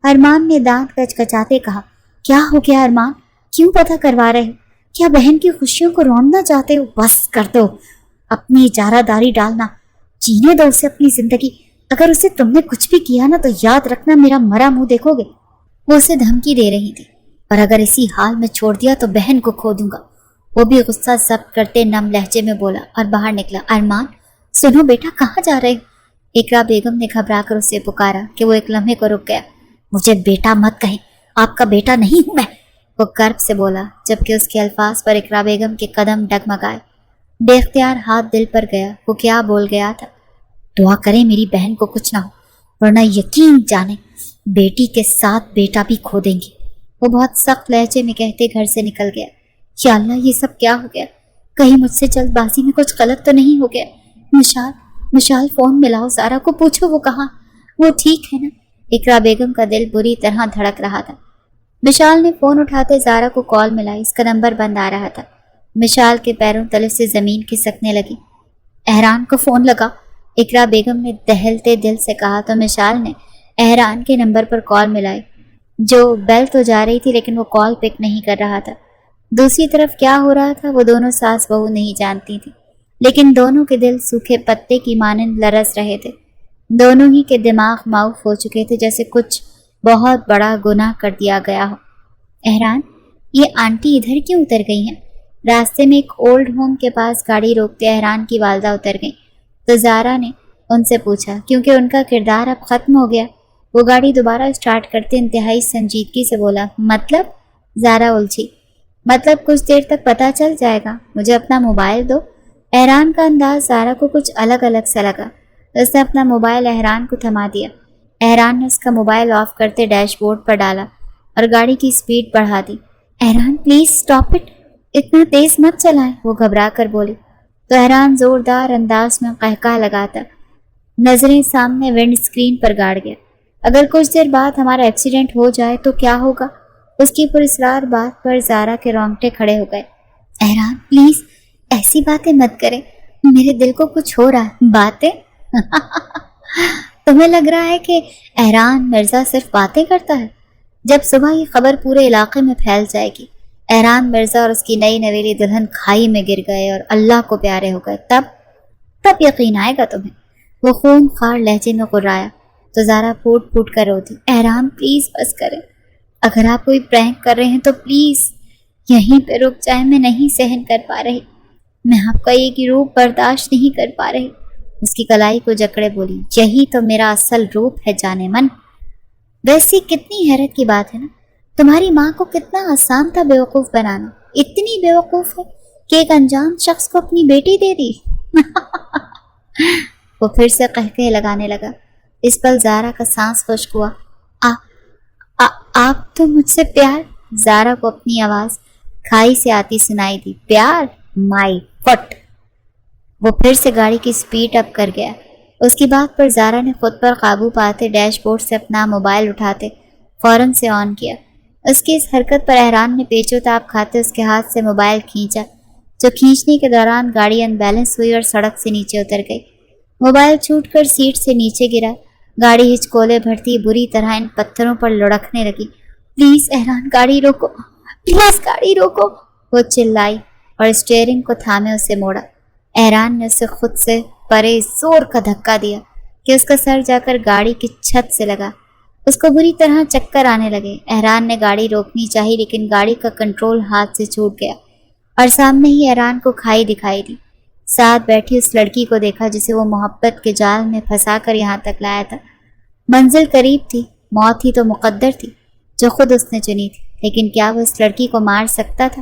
Speaker 1: ارمان نے دانت کچکچاتے کہا۔ کیا ہو گیا ارمان؟ کیوں پتہ کروا رہے ہو؟ کیا بہن کی خوشیوں کو روندنا چاہتے ہو؟ بس کر دو اپنی اجارہ داری ڈالنا، جینے دو اسے اپنی زندگی۔ اگر اسے تم نے کچھ بھی کیا نا تو یاد رکھنا میرا مرا منہ دیکھو گے۔ وہ اسے دھمکی دے رہی تھی، اور اگر اسی حال میں چھوڑ دیا تو بہن کو کھو دوں گا۔ وہ بھی غصہ ضبط کرتے نم لہجے میں بولا اور باہر نکلا۔ ارمان سنو بیٹا، کہاں جا رہے ہو؟ اقرا بیگم نے گھبرا کر اسے پکارا کہ وہ ایک لمحے کو رک گیا۔ مجھے بیٹا مت کہیں، آپ کا بیٹا نہیں ہوں میں، وہ کرب سے بولا، جبکہ اس کے الفاظ پر اقرا بیگم کے قدم ڈگمگائے۔ بے اختیار ہاتھ دل پر گیا۔ وہ کیا بول گیا تھا؟ دعا کریں میری بہن کو کچھ نہ ہو، ورنہ یقین جانے بیٹی کے ساتھ بیٹا بھی کھو دیں گے، وہ بہت سخت لہجے میں کہتے گھر سے نکل گیا۔ یا اللہ، یہ سب کیا ہو گیا؟ کہیں مجھ سے جلد بازی میں کچھ غلط تو نہیں ہو گیا؟ مشال فون ملاؤ، زارا کو پوچھو وہ کہاں، وہ ٹھیک ہے نا؟ اقرا بیگم کا دل بری طرح دھڑک رہا تھا۔ مشال نے فون اٹھاتے زارا کو کال ملائی۔ اس کا نمبر بند آ رہا تھا۔ مشال کے پیروں تلے سے زمین کھسکنے لگی۔ احران کو فون لگا، اقرا بیگم نے دہلتے دل سے کہا تو مشال نے احران کے نمبر پر کال ملائی، جو بیل تو جا رہی تھی لیکن وہ کال پک نہیں کر رہا تھا۔ دوسری طرف کیا ہو رہا تھا وہ دونوں ساس بہو نہیں جانتی تھی، لیکن دونوں کے دل سوکھے پتے کی مانند لرز رہے تھے۔ دونوں ہی کے دماغ معاف ہو چکے تھے، جیسے کچھ بہت بڑا گناہ کر دیا گیا ہو۔ احران، یہ آنٹی ادھر کیوں اتر گئی ہیں؟ راستے میں ایک اولڈ ہوم کے پاس گاڑی روکتے احران کی والدہ اتر گئیں تو زارا نے ان سے پوچھا، کیونکہ ان کا کردار اب ختم ہو گیا۔ وہ گاڑی دوبارہ اسٹارٹ کرتے انتہائی سنجیدگی سے بولا، مطلب؟ زارا الجھی۔ مطلب کچھ دیر تک پتہ چل جائے گا، مجھے اپنا موبائل دو۔ احران کا انداز زارا کو کچھ الگ سے لگا۔ اس نے اپنا موبائل احران کو تھما دیا۔ احران نے اس کا موبائل آف کرتے ڈیش بورڈ پر ڈالا اور گاڑی کی سپیڈ بڑھا دی۔ احران پلیز سٹاپ اٹ، اتنا تیز مت چلائیں، وہ گھبرا کر بولی تو احران زوردار انداز میں قہقہ لگاتا نظریں سامنے ونڈ اسکرین پر گاڑ گیا۔ اگر کچھ دیر بعد ہمارا ایکسیڈنٹ ہو جائے تو کیا ہوگا؟ اس کی پراسرار بات پر زارا کے رونگٹے کھڑے ہو گئے۔ احران پلیز ایسی باتیں مت کریں، میرے دل کو کچھ ہو رہا ہے۔ باتیں؟ تمہیں لگ رہا ہے کہ احران مرزا صرف باتیں کرتا ہے؟ جب صبح یہ خبر پورے علاقے میں پھیل جائے گی احران مرزا اور اس کی نئی نویلی دلہن کھائی میں گر گئے اور اللہ کو پیارے ہو گئے، تب یقین آئے گا تمہیں، وہ خون خوار لہجے میں غرایا تو زارا پھوٹ پھوٹ کر روتی۔ احران پلیز بس کریں، اگر آپ کوئی پرینک کر رہے ہیں تو پلیز یہیں پہ رک جائیں، میں نہیں سہن کر پا رہی، میں آپ کا یہ روپ برداشت نہیں کر پا رہی۔ اس کی کلائی کو جکڑے بولی، یہی تو میرا اصل روپ ہے جانے من۔ ویسی کتنی حیرت کی بات ہے نا، تمہاری ماں کو کتنا آسان تھا بیوقوف بنانا، اتنی بیوقوف ہے کہ ایک انجان شخص کو اپنی بیٹی دے دی۔ وہ پھر سے قہقہے لگانے لگا۔ اس پل زارا کا سانس خشک ہوا۔ آپ تو مجھ سے پیار؟ زارا کو اپنی آواز کھائی سے آتی سنائی دی۔ پیار؟ مائی فٹ! وہ پھر سے گاڑی کی سپیڈ اپ کر گیا۔ اس کی بات پر زارا نے خود پر قابو پاتے ڈیش بورڈ سے اپنا موبائل اٹھاتے فوراً سے آن کیا۔ اس کی اس حرکت پر احران نے پیچو تاب کھاتے اس کے ہاتھ سے موبائل کھینچا، جو کھینچنے کے دوران گاڑی ان بیلنس ہوئی اور سڑک سے نیچے اتر گئی۔ موبائل چھوٹ کر سیٹ سے نیچے گرا۔ گاڑی ہچکولے بھرتی بری طرح ان پتھروں پر لڑکنے لگی۔ پلیز احران گاڑی روکو، پلیز گاڑی روکو، وہ چلائی اور اسٹیئرنگ کو تھامے اسے موڑا۔ احران نے اسے خود سے پرے زور کا دھکا دیا کہ اس کا سر جا کر گاڑی کی چھت سے لگا۔ اس کو بری طرح چکر آنے لگے۔ احران نے گاڑی روکنی چاہی لیکن گاڑی کا کنٹرول ہاتھ سے چھوٹ گیا اور سامنے ہی احران کو کھائی دکھائی دی۔ ساتھ بیٹھی اس لڑکی کو دیکھا جسے وہ محبت کے جال میں پھنسا کر یہاں تک لایا تھا۔ منزل قریب تھی، موت ہی تو مقدر تھی جو خود اس نے چنی تھی، لیکن کیا وہ اس لڑکی کو مار سکتا تھا؟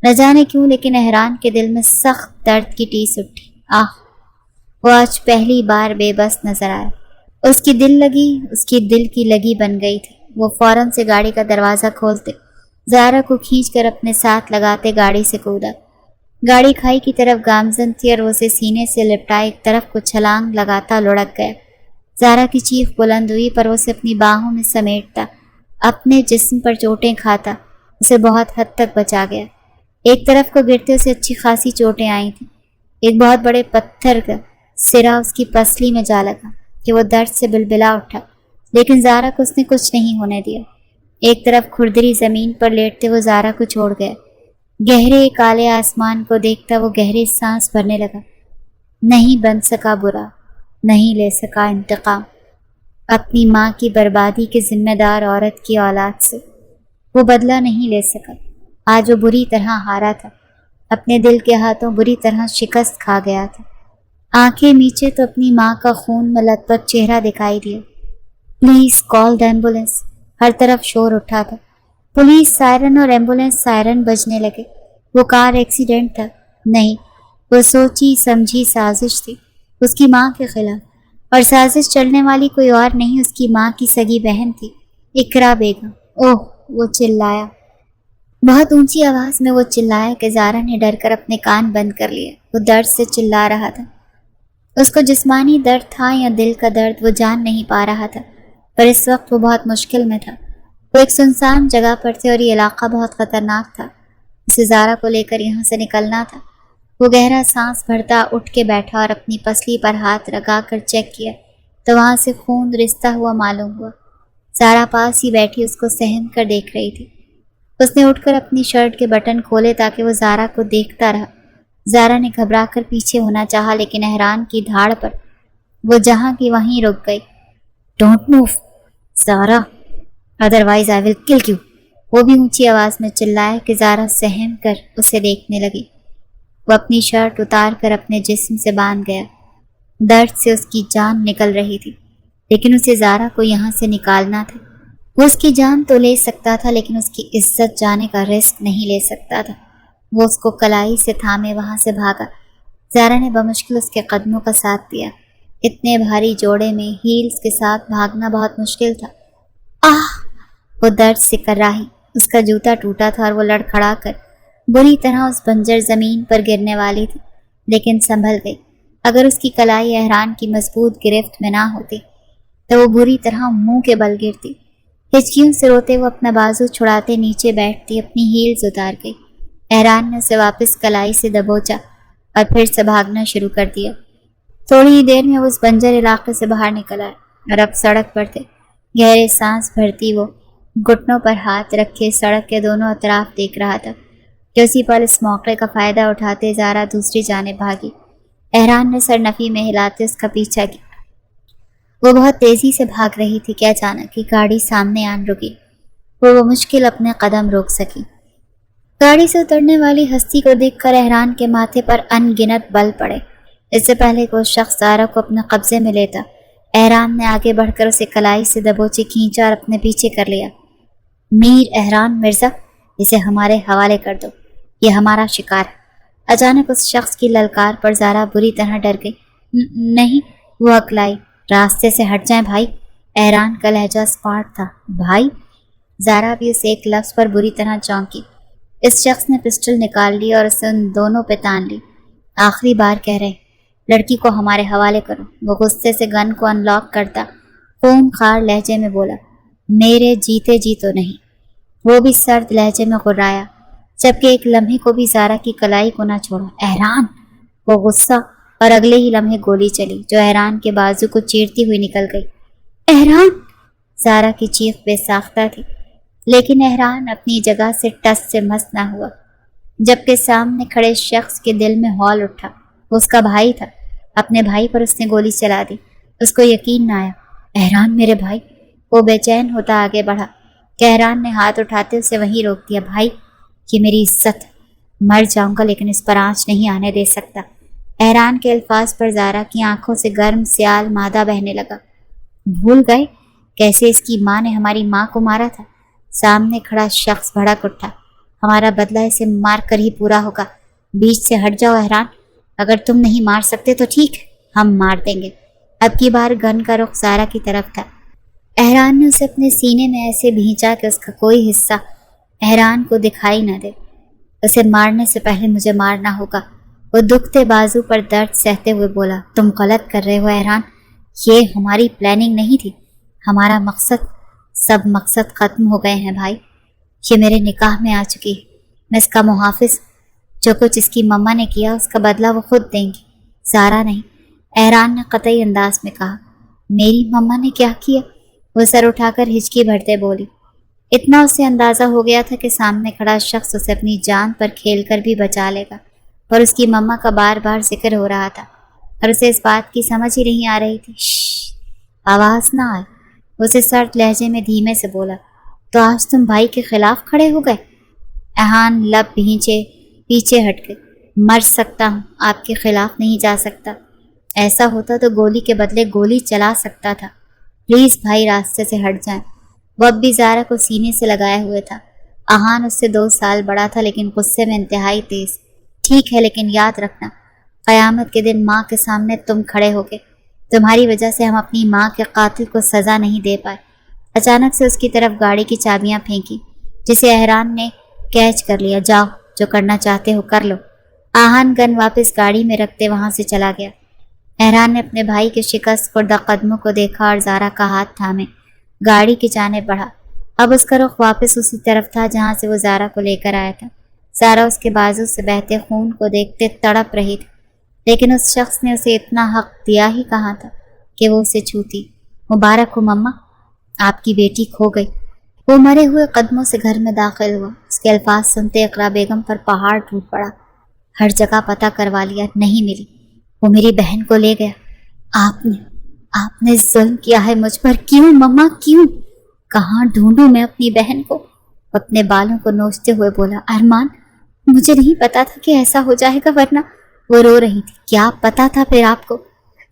Speaker 1: نہ جانے کیوں لیکن احران کے دل میں سخت درد کی ٹیس اٹھی۔ وہ آج پہلی بار بے بس نظر آیا۔ اس کی دل کی لگی بن گئی تھی۔ وہ فوراً سے گاڑی کا دروازہ کھولتے زارا کو کھینچ کر اپنے ساتھ لگاتے گاڑی سے کودا۔ گاڑی کھائی کی طرف گامزن تھی اور وہ اسے سینے سے لپٹائے ایک طرف کو چھلانگ لگاتا لڑک گیا۔ زارا کی چیخ بلند ہوئی پر وہ اسے اپنی باہوں میں سمیٹتا، اپنے جسم پر چوٹیں کھاتا اسے بہت حد تک بچا گیا۔ ایک طرف کو گرتے اسے اچھی خاصی چوٹیں آئی تھیں۔ ایک بہت بڑے پتھر کا سرا اس کی پسلی میں جا لگا کہ وہ درد سے بلبلا اٹھا، لیکن زارا کو اس نے کچھ نہیں ہونے دیا۔ ایک طرف کھردری زمین پر لیٹتے وہ زارا کو چھوڑ گیا۔ گہرے کالے آسمان کو دیکھتا وہ گہری سانس بھرنے لگا۔ نہیں بن سکا برا، نہیں لے سکا انتقام اپنی ماں کی بربادی کے ذمہ دار عورت کی اولاد سے۔ وہ بدلہ نہیں لے سکا۔ آج وہ بری طرح ہارا تھا، اپنے دل کے ہاتھوں بری طرح شکست کھا گیا تھا۔ آنکھیں نیچے تو اپنی ماں کا خون میں لت پت چہرہ دکھائی دیا۔ پلیز کال دا ایمبولینس، ہر طرف شور اٹھا تھا۔ پولیس سائرن اور ایمبولینس سائرن بجنے لگے۔ وہ کار ایکسیڈنٹ تھا نہیں، وہ سوچی سمجھی سازش تھی اس کی ماں کے خلاف، اور سازش چلنے والی کوئی اور نہیں اس کی ماں کی سگی بہن تھی، اقرا بیگم۔ اوہ، وہ چلایا، بہت اونچی آواز میں وہ چلایا کہ زارا نے ڈر کر اپنے کان بند کر لیے۔ وہ درد سے چلا رہا تھا۔ اس کو جسمانی درد تھا یا دل کا درد وہ جان نہیں پا رہا تھا، پر اس وقت وہ بہت مشکل میں تھا۔ وہ ایک سنسان جگہ پر تھے اور یہ علاقہ بہت خطرناک تھا۔ اسے زارا کو لے کر یہاں سے نکلنا تھا۔ وہ گہرا سانس بھرتا اٹھ کے بیٹھا اور اپنی پسلی پر ہاتھ لگا کر چیک کیا تو وہاں سے خون رستا ہوا معلوم ہوا۔ زارا پاس ہی بیٹھی اس کو سہم کر دیکھ رہی تھی۔ اس نے اٹھ کر اپنی شرٹ کے بٹن کھولے تاکہ وہ زارا کو دیکھتا رہا۔ زارا نے گھبرا کر پیچھے ہونا چاہا لیکن احران کی دھاڑ پر وہ جہاں کی وہیں رک گئی۔ Don't move Zara, otherwise I will kill you. وہ بھی اونچی آواز میں چلایا کہ زارا سہم کر اسے دیکھنے لگی۔ وہ اپنی شرٹ اتار کر اپنے جسم سے باندھ گیا۔ درد سے اس کی جان نکل رہی تھی، لیکن اسے زارا کو یہاں سے نکالنا تھا۔ وہ اس کی جان تو لے سکتا تھا لیکن اس کی عزت جانے کا رسک نہیں لے سکتا تھا۔ وہ اس کو کلائی سے تھامے وہاں سے بھاگا۔ زارا نے بمشکل اس کے قدموں کا ساتھ دیا۔ اتنے بھاری جوڑے میں ہیلز کے ساتھ بھاگنا بہت مشکل تھا۔ آہ! وہ درد سے کراہی، اس کا جوتا ٹوٹا تھا اور وہ لڑکھڑا کر بری طرح اس بنجر زمین پر گرنے والی تھی، لیکن سنبھل گئی۔ اگر اس کی کلائی احران کی مضبوط گرفت میں نہ ہوتی تو وہ بری طرح منہ کے بل گرتی۔ ہچکیوں سے روتے وہ اپنا بازو چھڑاتے نیچے بیٹھتی اپنی ہیلز اتار گئی۔ احران نے اسے واپس کلائی سے دبوچا اور پھر سے بھاگنا شروع کر دیا۔ تھوڑی ہی دیر میں وہ اس بنجر علاقے سے باہر نکل آئے اور اب سڑک پر تھے۔ گہرے سانس بھرتی وہ گھٹنوں پر ہاتھ رکھے سڑک کے دونوں اطراف دیکھ رہا تھا کہ اسی پر اس موقع کا فائدہ اٹھاتے زارا دوسری جانب بھاگی۔ احران نے سر نفی میں ہلاتے اس کا پیچھا کیا۔ وہ بہت تیزی سے بھاگ رہی تھی کہ اچانک کی گاڑی سامنے آن رکی۔ وہ مشکل اپنے قدم روک سکی۔ گاڑی سے اترنے والی ہستی کو دیکھ کر احران کے ماتھے پر ان گنت بل پڑے۔ اس سے پہلے کہ وہ شخص زارا کو اپنے قبضے میں لیتا، احران نے آگے بڑھ کر اسے کلائی سے دبوچے کھینچا اور اپنے پیچھے کر لیا۔ میر احران مرزا، اسے ہمارے حوالے کر دو، یہ ہمارا شکار ہے۔ اچانک اس شخص کی للکار پر زارا بری طرح ڈر گئی۔ نہیں، وہ اکلائی، راستے سے ہٹ جائیں بھائی۔ احران کا لہجہ اسپاٹ تھا۔ بھائی؟ زارا بھی اس ایک لفظ پر بری طرح چونکی۔ اس شخص نے پسٹل نکال لی اور اسے ان دونوں پہ تان لی۔ آخری بار کہہ رہے، لڑکی کو ہمارے حوالے کرو۔ وہ غصے سے گن کو ان لاک کرتا خون خار لہجے میں بولا، میرے جیتے جی تو نہیں۔ وہ بھی سرد لہجے میں غرایا، جبکہ ایک لمحے کو بھی زارا کی کلائی کو نہ چھوڑا۔ احران! وہ غصہ، اور اگلے ہی لمحے گولی چلی جو احران کے بازو کو چیرتی ہوئی نکل گئی۔ احران! زارا کی چیخ بے ساختہ تھی، لیکن احران اپنی جگہ سے ٹس سے مس نہ ہوا، جبکہ سامنے کھڑے شخص کے دل میں ہول اٹھا۔ وہ اس کا بھائی تھا۔ اپنے بھائی پر اس نے گولی چلا دی۔ اس کو یقین نہ آیا۔ احران میرے بھائی! وہ بے چین ہوتا آگے بڑھا کہ احران نے ہاتھ اٹھاتے اسے وہیں روک دیا۔ بھائی، یہ میری عزت، مر جاؤں گا لیکن اس پر آنچ نہیں آنے دے سکتا۔ احران کے الفاظ پر زارا کی آنکھوں سے گرم سیال مادہ بہنے لگا۔ بھول گئے کیسے اس کی ماں نے ہماری ماں کو مارا تھا؟ سامنے کھڑا شخص بھڑک اٹھا۔ ہمارا بدلہ اسے مار کر ہی پورا ہوگا۔ بیچ سے ہٹ جاؤ احران، اگر تم نہیں مار سکتے تو ٹھیک ہے، ہم مار دیں گے۔ اب کی بار گن کا رخ زارا کی طرف تھا۔ احران نے اسے اپنے سینے میں ایسے بھینچا کہ اس کا کوئی حصہ احران کو دکھائی نہ دے۔ اسے مارنے سے پہلے مجھے مارنا ہوگا۔ وہ دکھتے بازو پر درد سہتے ہوئے بولا، تم غلط کر رہے ہو احران، یہ ہماری پلاننگ نہیں تھی، ہمارا مقصد، سب مقصد ختم ہو گئے ہیں بھائی، یہ میرے نکاح میں آ چکی ہے، میں اس کا محافظ، جو کچھ اس کی مما نے کیا اس کا بدلہ وہ خود دیں گی، زارا نہیں۔ احران نے قطعی انداز میں کہا۔ میری مما نے کیا کیا؟ وہ سر اٹھا کر ہچکی بھرتے بولی۔ اتنا اسے اندازہ ہو گیا تھا کہ سامنے کھڑا شخص اسے اپنی جان پر کھیل کر بھی بچا لے گا، پر اس کی مما کا بار بار ذکر ہو رہا تھا اور اسے اس بات کی سمجھ ہی نہیں آ رہی تھی۔ شش، آواز نہ آئے، اسے سرد لہجے میں دھیمے سے بولا۔ تو آج تم بھائی کے خلاف کھڑے ہو گئے؟ احان لب بھینچے پیچھے ہٹ گئے۔ مر سکتا ہوں، آپ کے خلاف نہیں جا سکتا، ایسا ہوتا تو گولی کے بدلے گولی چلا سکتا تھا، پلیز بھائی راستے سے ہٹ جائیں۔ وہ اب بھی زارا کو سینے سے لگائے ہوئے تھا۔ احان اس سے 2 سال بڑا تھا لیکن غصے میں انتہائی تیز۔ ٹھیک ہے لیکن یاد رکھنا، قیامت کے دن ماں کے سامنے تم کھڑے ہوگے، تمہاری وجہ سے ہم اپنی ماں کے قاتل کو سزا نہیں دے پائے۔ اچانک سے اس کی طرف گاڑی کی چابیاں پھینکی جسے احران نے کیچ کر لیا۔ جاؤ، جو کرنا چاہتے ہو کر لو۔ احان گن واپس گاڑی میں رکھتے وہاں سے چلا گیا۔ احران نے اپنے بھائی کے شکست خوردہ قدموں کو دیکھا اور زارا کا ہاتھ تھامے گاڑی کی جانب بڑھا۔ اب اس کا رخ واپس اسی طرف تھا جہاں سے وہ زارا کو لے کر آیا تھا۔ زارا اس کے بازو سے بہتے خون کو دیکھتے تڑپ رہی تھی، لیکن اس شخص نے اسے اتنا حق دیا ہی کہاں تھا کہ وہ اسے چھوتی۔ مبارک ہو مما، آپ کی بیٹی کھو گئی۔ وہ مرے ہوئے قدموں سے گھر میں داخل ہوا۔ اس کے الفاظ سنتے اقرا بیگم پر پہاڑ ٹوٹ پڑا۔ ہر جگہ پتہ کروا لیا، نہیں ملی۔ وہ میری بہن کو لے گیا۔ آپ نے ظلم کیا ہے مجھ پر، کیوں مما کیوں؟ کہاں ڈھونڈوں میں اپنی بہن کو؟ اپنے بالوں کو نوچتے ہوئے بولا۔ ارمان، مجھے نہیں پتا تھا کہ ایسا ہو جائے گا، ورنہ… وہ رو رہی تھی۔ کیا پتا تھا پھر آپ کو؟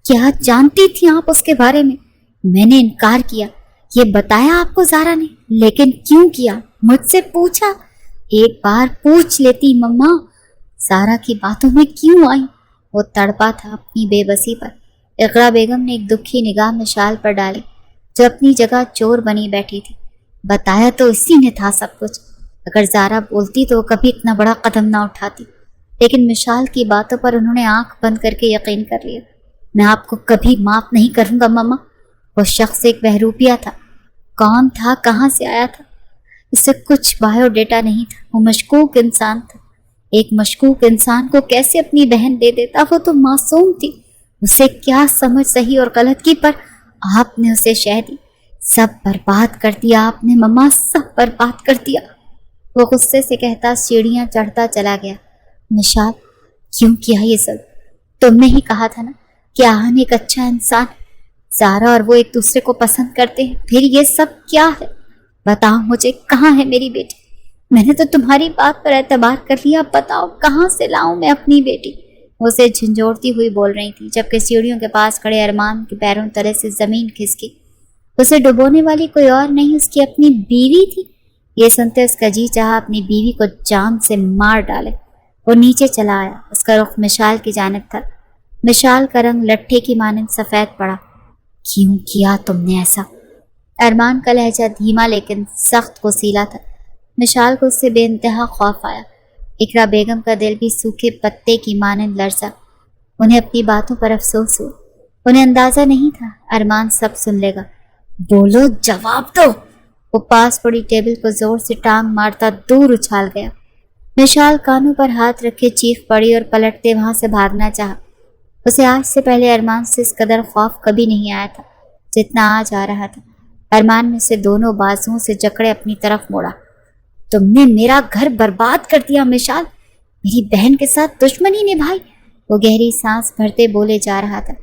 Speaker 1: کیا جانتی تھی آپ اس کے بارے میں؟ میں نے انکار کیا، یہ بتایا آپ کو زارا نے، لیکن کیوں کیا؟ مجھ سے پوچھا؟ ایک بار پوچھ لیتی مما، زارا کی باتوں میں کیوں آئی؟ وہ تڑپا تھا اپنی بے بسی پر۔ اقرا بیگم نے ایک دکھی نگاہ مشال پر ڈالی جو اپنی جگہ چور بنی بیٹھی تھی۔ بتایا تو اسی نے تھا سب کچھ، اگر زارا بولتی تو وہ کبھی اتنا بڑا قدم نہ اٹھاتی، لیکن مشال کی باتوں پر انہوں نے آنکھ بند کر کے یقین کر لیا۔ میں آپ کو کبھی معاف نہیں کروں گا مما۔ وہ شخص ایک بہروپیہ تھا، کون تھا، کہاں سے آیا تھا، اس سے کچھ بایو ڈیٹا نہیں تھا۔ وہ مشکوک انسان تھا، ایک مشکوک انسان کو کیسے اپنی بہن دے دیتا؟ وہ تو معصوم تھی، اسے کیا سمجھ صحیح اور غلط کی، پر آپ نے اسے شہ دی، سب برباد کر دیا آپ نے مما، سب برباد کر دیا۔ وہ غصے سے کہتا سیڑھیاں چڑھتا چلا گیا۔ مشال، کیوں کیا یہ سب؟ تم نے ہی کہا تھا نا کہ آہن ایک اچھا انسان، زارا اور وہ ایک دوسرے کو پسند کرتے ہیں، پھر یہ سب کیا ہے؟ بتاؤ مجھے، کہاں ہے میری بیٹی؟ میں نے تو تمہاری بات پر اعتبار کر لیا، بتاؤ کہاں سے لاؤں میں اپنی بیٹی؟ وہ اسے جھنجھوڑتی ہوئی بول رہی تھی، جبکہ سیڑھیوں کے پاس کھڑے ارمان کے پیروں تلے سے زمین کھسکی۔ اسے ڈبونے والی کوئی اور نہیں، اس کی اپنی بیوی تھی۔ یہ سنتے اس کا جی چاہا اپنی بیوی کو جان سے مار ڈالے۔ وہ نیچے چلا آیا، اس کا رخ مشال کی جانب تھا۔ مشال کا رنگ لٹھے کی مانند سفید پڑا۔ کیوں کیا تم نے ایسا؟ ارمان کا لہجہ دھیما لیکن سخت غصیلا تھا۔ مشال کو اس سے بے انتہا خوف آیا۔ اقرا بیگم کا دل بھی سوکھے پتے کی مانند لرزا۔ انہیں اپنی باتوں پر افسوس ہوا، انہیں اندازہ نہیں تھا ارمان سب سن لے گا۔ بولو، جواب دو۔ وہ پاس پڑی ٹیبل کو زور سے ٹانگ مارتا دور اچھال گیا۔ مشال کانوں پر ہاتھ رکھے چیخ پڑی اور پلٹتے وہاں سے بھاگنا چاہا۔ اسے آج سے پہلے ارمان سے اس قدر خوف کبھی نہیں آیا تھا جتنا آج آ رہا تھا۔ ارمان نے اسے دونوں بازوؤں سے جکڑے اپنی طرف موڑا۔ تم نے میرا گھر برباد کر دیا مشال، میری بہن کے ساتھ دشمنی نبھائی۔ وہ گہری سانس بھرتے بولے جا رہا تھا،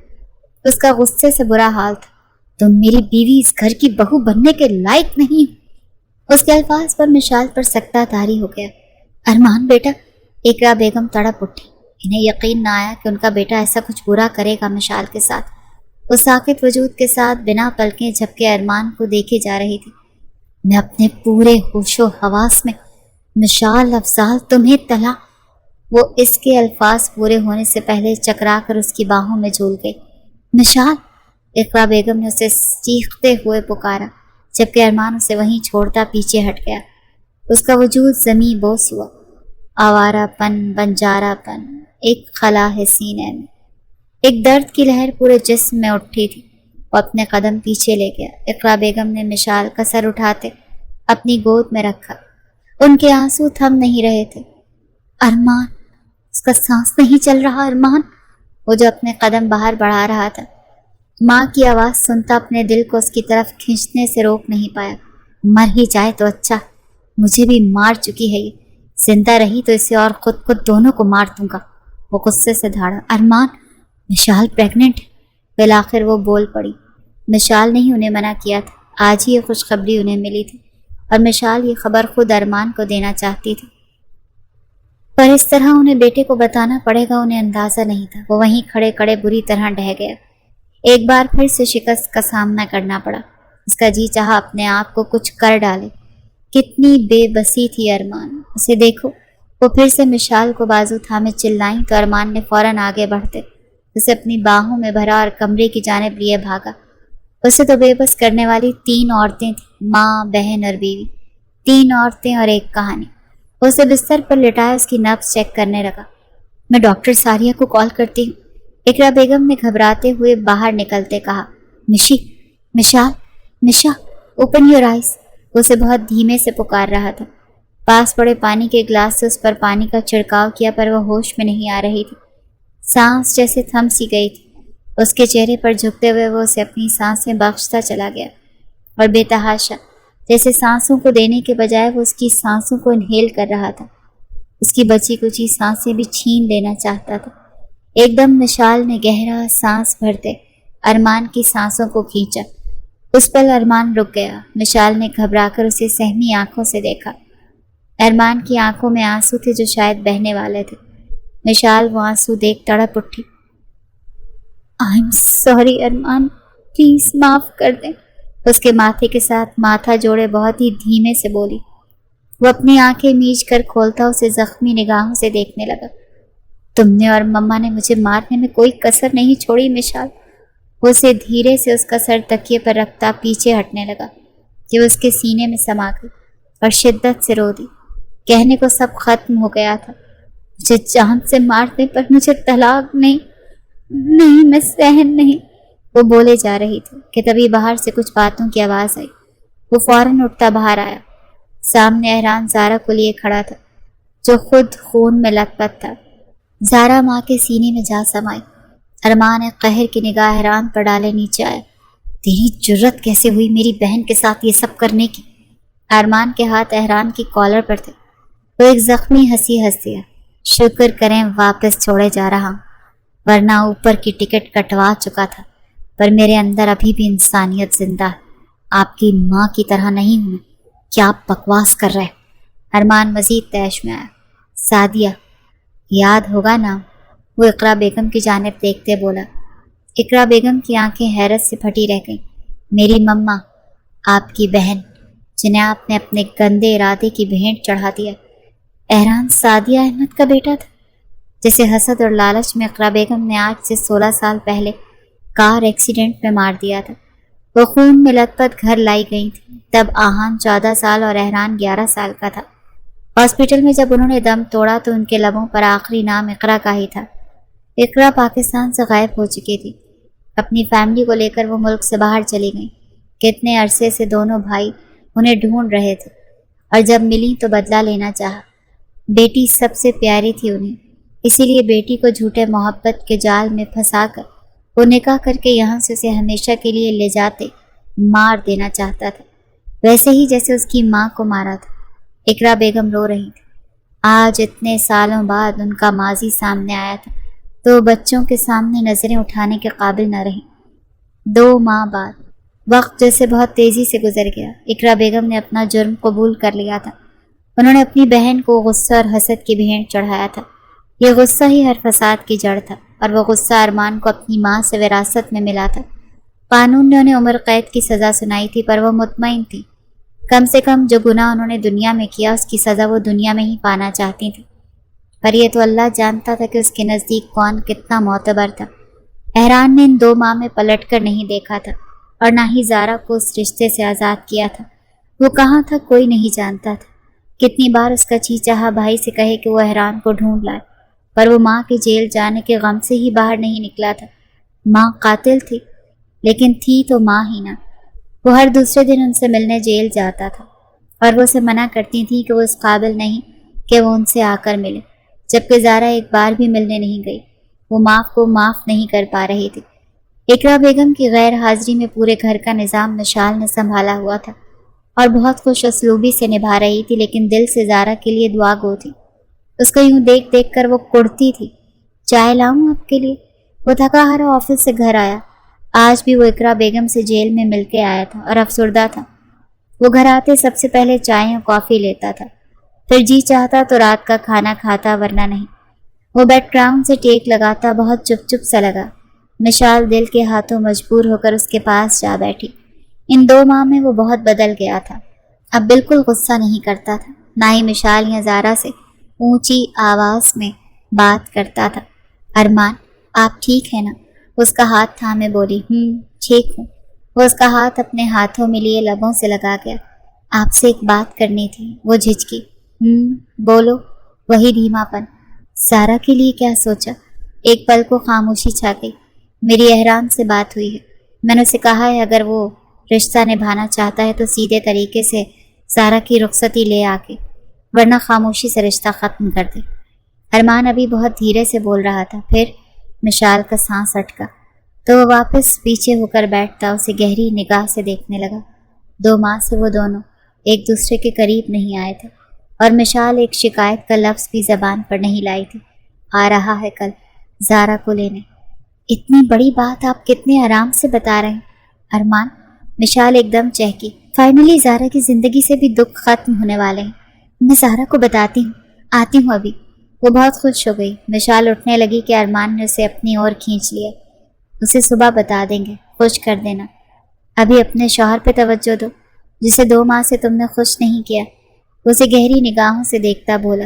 Speaker 1: اس کا غصے سے برا حال تھا۔ تم میری بیوی، اس گھر کی بہو بننے کے لائق نہیں۔ اس کے الفاظ پر مشال پر سکتہ طاری ہو گیا۔ ارمان بیٹا، اقرا بیگم تڑپ اٹھی۔ انہیں یقین نہ آیا کہ ان کا بیٹا ایسا کچھ برا کرے گا مشال کے ساتھ۔ وہ ساکت وجود کے ساتھ بنا پلکیں جھپکے ارمان کو دیکھے جا رہی تھی۔ میں اپنے پورے ہوش و حواس میں، مشال افضال تمہیں تلا۔ وہ اس کے الفاظ پورے ہونے سے پہلے چکرا کر اس کی باہوں میں جھول گئی۔ مشال، اقرا بیگم نے اسے چیختے ہوئے پکارا، جبکہ ارمان اسے وہیں چھوڑتا پیچھے ہٹ گیا۔ اس کا وجود زمیں بوس ہوا۔ آوارہ پن، بنجارہ پن، ایک خلا ہے سینے میں۔ ایک درد کی لہر پورے جسم میں اٹھی تھی۔ وہ اپنے قدم پیچھے لے گیا۔ اقرا بیگم نے مشال کا سر اٹھاتے اپنی گود میں رکھا۔ ان کے آنسو تھم نہیں رہے تھے۔ ارمان، اس کا سانس نہیں چل رہا ارمان، وہ جو اپنے قدم باہر بڑھا رہا تھا۔ ماں کی آواز سنتا اپنے دل کو اس کی طرف کھینچنے سے روک نہیں پایا۔ مر ہی جائے تو اچھا، مجھے بھی مار چکی ہے یہ، زندہ رہی تو اسے اور خود دونوں کو مار دوں گا، وہ غصے سے دھاڑا۔ ارمان، مشال پریگننٹ ہے، بالآخر وہ بول پڑی۔ مشال نے ہی انہیں منع کیا تھا، آج ہی یہ خوشخبری انہیں ملی تھی اور مشال یہ خبر خود ارمان کو دینا چاہتی تھی، پر اس طرح انہیں بیٹے کو بتانا پڑے گا انہیں اندازہ نہیں تھا۔ وہ وہیں کھڑے کھڑے بری طرح ڈہ گیا۔ ایک بار پھر سے شکست کا سامنا کرنا پڑا۔ اس کا جی چاہا اپنے آپ کو کچھ کر ڈالے۔ کتنی بے بسی تھی ارمان، اسے دیکھو۔ وہ پھر سے مشال کو بازو تھامے چلائیں تو ارمان نے فوراً آگے بڑھتے اسے اپنی باہوں میں بھرا اور کمرے کی جانب لیے بھاگا۔ اسے تو بے بس کرنے والی 3 عورتیں تھیں، ماں، بہن اور بیوی، 3 عورتیں اور ایک کہانی۔ وہ اسے بستر پر لٹایا اس کی نبض چیک کرنے لگا۔ میں ڈاکٹر ساریہ کو کال کرتی ہوں، اقرا بیگم نے گھبراتے ہوئے باہر نکلتے کہا۔ مشا اوپن یور آئیز، اسے بہت دھیمے سے پکار رہا تھا۔ پاس پڑے پانی کے گلاس سے اس پر پانی کا چھڑکاؤ کیا پر وہ ہوش میں نہیں آ رہی تھی، سانس جیسے تھم سی گئی تھی۔ اس کے چہرے پر جھکتے ہوئے وہ اسے اپنی سانسیں بخشتا چلا گیا اور بے تحاشا جیسے سانسوں کو دینے کے بجائے وہ اس کی سانسوں کو انہیل کر رہا تھا، اس کی بچی کچی سانسیں بھی چھین لینا چاہتا تھا۔ ایک دم مشال نے گہرا سانس بھرتے ارمان کی سانسوں کو کھینچا۔ اس پل ارمان رک گیا۔ مشال نے گھبرا کر اسے سہمی آنکھوں سے دیکھا۔ ارمان کی آنکھوں میں آنسو تھے جو شاید بہنے والے تھے۔ مشال وہ آنسو دیکھ تڑپ اٹھی۔ I am sorry Arman, please معاف کر دیں، اس کے ماتھے کے ساتھ ماتھا جوڑے بہت ہی دھیمے سے بولی۔ وہ اپنی آنکھیں میچ کر کھولتا اسے زخمی نگاہوں سے دیکھنے لگا۔ تم نے اور مما نے مجھے مارنے میں کوئی کسر نہیں چھوڑی مشال۔ وہ اسے دھیرے سے اس کا سر تکیے پر رکھتا پیچھے ہٹنے لگا کہ وہ اس کے سینے میں سما گئی اور شدت سے رو دی۔ کہنے کو سب ختم ہو گیا تھا، مجھے جان سے مارنے پر مجھے طلاق نہیں میں سہن نہیں، وہ بولے جا رہی تھی کہ تبھی باہر سے کچھ باتوں کی آواز آئی۔ وہ فوراً اٹھتا باہر آیا۔ سامنے احران زارا کو لیے کھڑا تھا جو خود خون میں لت پت تھا۔ زارا ماں کے سینے میں جا سمائی۔ ارمان ایک قہر کی نگاہ احران پر ڈالے نیچے آیا۔ تیری جرت کیسے ہوئی میری بہن کے ساتھ یہ سب کرنے کی؟ ارمان کے ہاتھ احران کی کالر پر تھے۔ وہ ایک زخمی ہنسی ہنس دیا۔ شکر کریں واپس چھوڑے جا رہا ہوں، ورنہ اوپر کی ٹکٹ کٹوا چکا تھا، پر میرے اندر ابھی بھی انسانیت زندہ ہے۔ آپ کی ماں کی طرح نہیں ہوں، کیا آپ بکواس کر رہے؟ ارمان مزید تیش میں آیا۔ سعدیہ، یاد ہوگا نا؟ وہ اقرا بیگم کی جانب دیکھتے بولا۔ اقرا بیگم کی آنکھیں حیرت سے پھٹی رہ گئیں۔ میری مما، آپ کی بہن، جنہیں آپ نے اپنے گندے ارادے کی بھینٹ چڑھا دیا۔ احران سعدیہ احمد کا بیٹا تھا جسے حسد اور لالچ میں اقرا بیگم نے آج سے 16 سال پہلے کار ایکسیڈنٹ میں مار دیا تھا۔ وہ خون میں لت پت گھر لائی گئی تھی۔ تب آہان 14 سال اور احران 11 سال کا تھا۔ ہاسپٹل میں جب انہوں نے دم توڑا تو ان کے لبوں پر آخری نام اقرا کا ہی تھا۔ اقرا پاکستان سے غائب ہو چکی تھی۔ اپنی فیملی کو لے کر وہ ملک سے باہر چلی گئیں۔ کتنے عرصے سے دونوں بھائی انہیں ڈھونڈ رہے تھے اور جب ملی تو بدلہ لینا چاہا۔ بیٹی سب سے پیاری تھی انہیں، اسی لیے بیٹی کو جھوٹے محبت کے جال میں پھنسا کر وہ نکاح کر کے یہاں سے اسے ہمیشہ کے لیے لے جاتے مار دینا چاہتا تھا، ویسے ہی جیسے اس کی ماں کو مارا تھا۔ اقرا بیگم رو رہی تھی۔ آج اتنے سالوں بعد ان کا ماضی سامنے آیا تھا تو بچوں کے سامنے نظریں اٹھانے کے قابل نہ رہی۔ 2 ماہ بعد وقت جیسے بہت تیزی سے گزر گیا۔ اقرا بیگم نے اپنا جرم قبول کر لیا تھا۔ انہوں نے اپنی بہن کو غصہ اور حسد کی بھینٹ چڑھایا تھا۔ یہ غصہ ہی ہر فساد کی جڑ تھا اور وہ غصہ ارمان کو اپنی ماں سے وراثت میں ملا تھا۔ قانون نے انہیں عمر قید کی سزا سنائی تھی پر وہ مطمئن تھی، کم سے کم جو گناہ انہوں نے دنیا میں کیا اس کی سزا وہ دنیا میں ہی پانا چاہتی تھی، پر یہ تو اللہ جانتا تھا کہ اس کے نزدیک کون کتنا معتبر تھا۔ احران نے ان 2 ماہ میں پلٹ کر نہیں دیکھا تھا اور نہ ہی زارا کو اس رشتے سے آزاد کیا تھا۔ وہ کہاں تھا کوئی نہیں جانتا تھا، کتنی بار اس کا جی چاہا بھائی سے کہے کہ وہ احرام کو ڈھونڈ لائے، پر وہ ماں کے جیل جانے کے غم سے ہی باہر نہیں نکلا تھا۔ ماں قاتل تھی، لیکن تھی تو ماں ہی نہ۔ وہ ہر دوسرے دن ان سے ملنے جیل جاتا تھا، اور وہ اسے منع کرتی تھی کہ وہ اس قابل نہیں کہ وہ ان سے آ کر ملے، جبکہ زارا ایک بار بھی ملنے نہیں گئی۔ وہ معاف کو معاف نہیں کر پا رہی تھی۔ اقرا بیگم کی غیر حاضری میں پورے گھر کا نظام مشال نے سنبھالا ہوا تھا اور بہت خوش اسلوبی سے نبھا رہی تھی، لیکن دل سے زارا کے لیے دعا گو تھی۔ اس کو یوں دیکھ دیکھ کر وہ کڑتی تھی۔ چائے لاؤں آپ کے لیے؟ وہ تھکا ہارا آفس سے گھر آیا۔ آج بھی وہ اقرا بیگم سے جیل میں مل کے آیا تھا اور افسردہ تھا۔ وہ گھر آتے سب سے پہلے چائے اور کافی لیتا تھا، پھر جی چاہتا تو رات کا کھانا کھاتا، ورنہ نہیں۔ وہ بیک گراؤنڈ سے ٹیک لگاتا، بہت چپ چپ سا لگا۔ مشال دل کے ہاتھوں مجبور ہو کر اس کے پاس جا بیٹھی۔ ان 2 ماہ میں وہ بہت بدل گیا تھا۔ اب بالکل غصہ نہیں کرتا تھا، نہ ہی مشال یا زارا سے اونچی آواز میں بات کرتا تھا۔ ارمان، آپ ٹھیک ہے نا؟ اس کا ہاتھ تھامے بولی۔ ٹھیک ہوں۔ وہ اس کا ہاتھ اپنے ہاتھوں میں لیے لبوں سے لگا گیا۔ آپ سے ایک بات کرنی تھی۔ وہ جھجکی۔ بولو۔ وہی دھیما پن۔ زارا کے لیے کیا سوچا؟ ایک پل کو خاموشی چھا گئی۔ میری احرام سے بات ہوئی ہے، میں نے اسے کہا ہے اگر وہ رشتہ نبھانا چاہتا ہے تو سیدھے طریقے سے زارا کی رخصتی لے آ کے، ورنہ خاموشی سے رشتہ ختم کر دے۔ ارمان ابھی بہت دھیرے سے بول رہا تھا، پھر مشال کا سانس اٹکا تو وہ واپس پیچھے ہو کر بیٹھتا، اسے گہری نگاہ سے دیکھنے لگا۔ 2 ماہ سے وہ دونوں ایک دوسرے کے قریب نہیں آئے تھے، اور مشال ایک شکایت کا لفظ بھی زبان پر نہیں لائی تھی۔ آ رہا ہے کل زارا کو لینے۔ اتنی بڑی بات آپ کتنے آرام سے بتا رہے ہیں ارمان؟ مشال ایک دم چہکی۔ فائنلی زارا کی زندگی سے بھی دکھ ختم ہونے والے ہیں۔ میں زارا کو بتاتی ہوں، آتی ہوں ابھی۔ وہ بہت خوش ہو گئی۔ مشال اٹھنے لگی کہ ارمان نے اسے اپنی اور کھینچ لیا۔ اسے صبح بتا دیں گے، خوش کر دینا۔ ابھی اپنے شوہر پہ توجہ دو، جسے 2 ماہ سے تم نے خوش نہیں کیا۔ اسے گہری نگاہوں سے دیکھتا بولا۔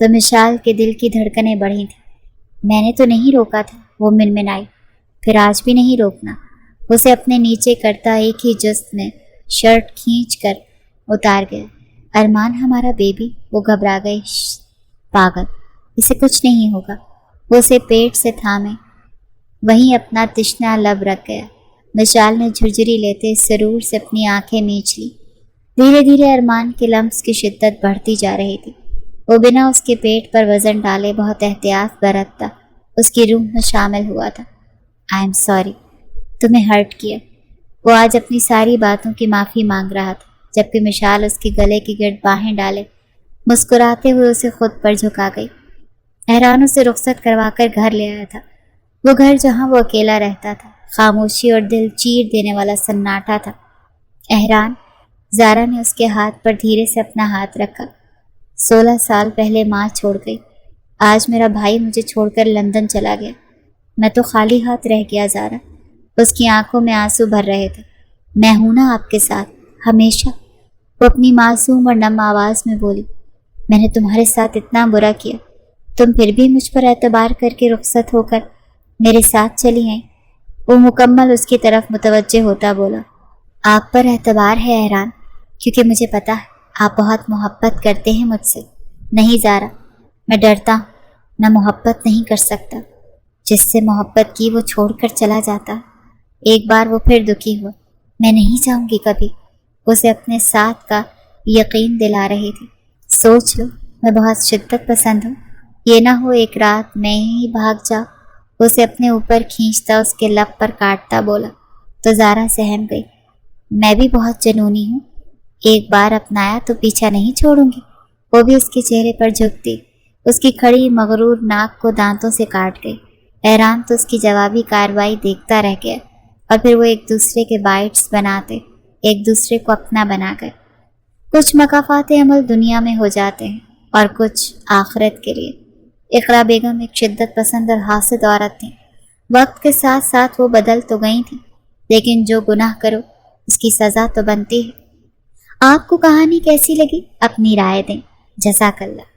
Speaker 1: تو مشال کے دل کی دھڑکنیں بڑھی تھیں۔ میں نے تو نہیں روکا تھا، وہ منمنائی۔ پھر آج بھی نہیں روکنا۔ اسے اپنے نیچے کرتا ایک ہی جست میں شرٹ کھینچ کر اتار گیا۔ ارمان ہمارا بیبی؟ وہ گھبرا گئی۔ پاگل، اسے کچھ نہیں ہوگا۔ وہ اسے پیٹ سے تھامے وہیں اپنا تشنا لب رکھ گیا۔ مشال نے جھرجھری لیتے سرور سے اپنی آنکھیں میچ لی۔ دھیرے دھیرے ارمان کے لمس کی شدت بڑھتی جا رہی تھی۔ وہ بنا اس کے پیٹ پر وزن ڈالے بہت احتیاط برتتا اس کی روح میں شامل ہوا تھا۔ آئی ایم سوری، تمہیں ہرٹ کیا۔ وہ آج اپنی ساری باتوں کی معافی مانگ رہا تھا، جبکہ مشال اس کے گلے کے گرد باہیں ڈالے مسکراتے ہوئے اسے خود پر جھکا گئی۔ احرانوں سے رخصت کروا کر گھر لے آیا تھا، وہ گھر جہاں وہ اکیلا رہتا تھا۔ خاموشی اور دل چیر دینے والا سناٹا تھا۔ احران، زارا نے اس کے ہاتھ پر دھیرے سے اپنا ہاتھ رکھا۔ 16 سال پہلے ماں چھوڑ گئی، آج میرا بھائی مجھے چھوڑ کر لندن چلا گیا، میں تو خالی ہاتھ رہ گیا زارا۔ اس کی آنکھوں میں آنسو بھر رہے تھے۔ میں ہوں نا آپ کے ساتھ ہمیشہ، وہ اپنی معصوم اور نم آواز میں بولی۔ میں نے تمہارے ساتھ اتنا برا کیا، تم پھر بھی مجھ پر اعتبار کر کے رخصت ہو کر میرے ساتھ چلی آئیں۔ وہ مکمل اس کی طرف متوجہ ہوتا بولا۔ آپ پر اعتبار ہے احران، کیونکہ مجھے پتا ہے آپ بہت محبت کرتے ہیں مجھ سے۔ نہیں زارا، میں ڈرتا ہوں، میں محبت نہیں کر سکتا۔ جس سے محبت کی وہ چھوڑ کر چلا جاتا۔ ایک بار وہ پھر دکھی ہوا۔ میں نہیں جاؤں گی کبھی، اسے اپنے ساتھ کا یقین دلا رہی تھی۔ سوچ لو، میں بہت شدت پسند ہوں، یہ نہ ہو ایک رات میں ہی بھاگ جاؤ۔ اسے اپنے اوپر کھینچتا اس کے لب پر کاٹتا بولا۔ تو زارا سہم گئی۔ میں بھی بہت جنونی ہوں، ایک بار اپنایا تو پیچھا نہیں چھوڑوں گی۔ وہ بھی اس کے چہرے پر جھکتی، اس کی کھڑی مغرور ناک کو دانتوں سے کاٹ گئی۔ احران تو اس کی جوابی کارروائی دیکھتا رہ گیا، اور پھر وہ ایک دوسرے کے بائٹس بناتے ایک دوسرے کو اپنا بنا گئے۔ کچھ مقافات عمل دنیا میں ہو جاتے ہیں اور کچھ آخرت کے لیے۔ اقرا بیگم ایک شدت پسند اور حاسد عورت تھیں۔ وقت کے ساتھ ساتھ وہ بدل تو گئی تھیں، لیکن جو گناہ کرو اس کی سزا تو بنتی ہے۔ آپ کو کہانی کیسی لگی؟ اپنی رائے دیں۔ جزاک اللہ۔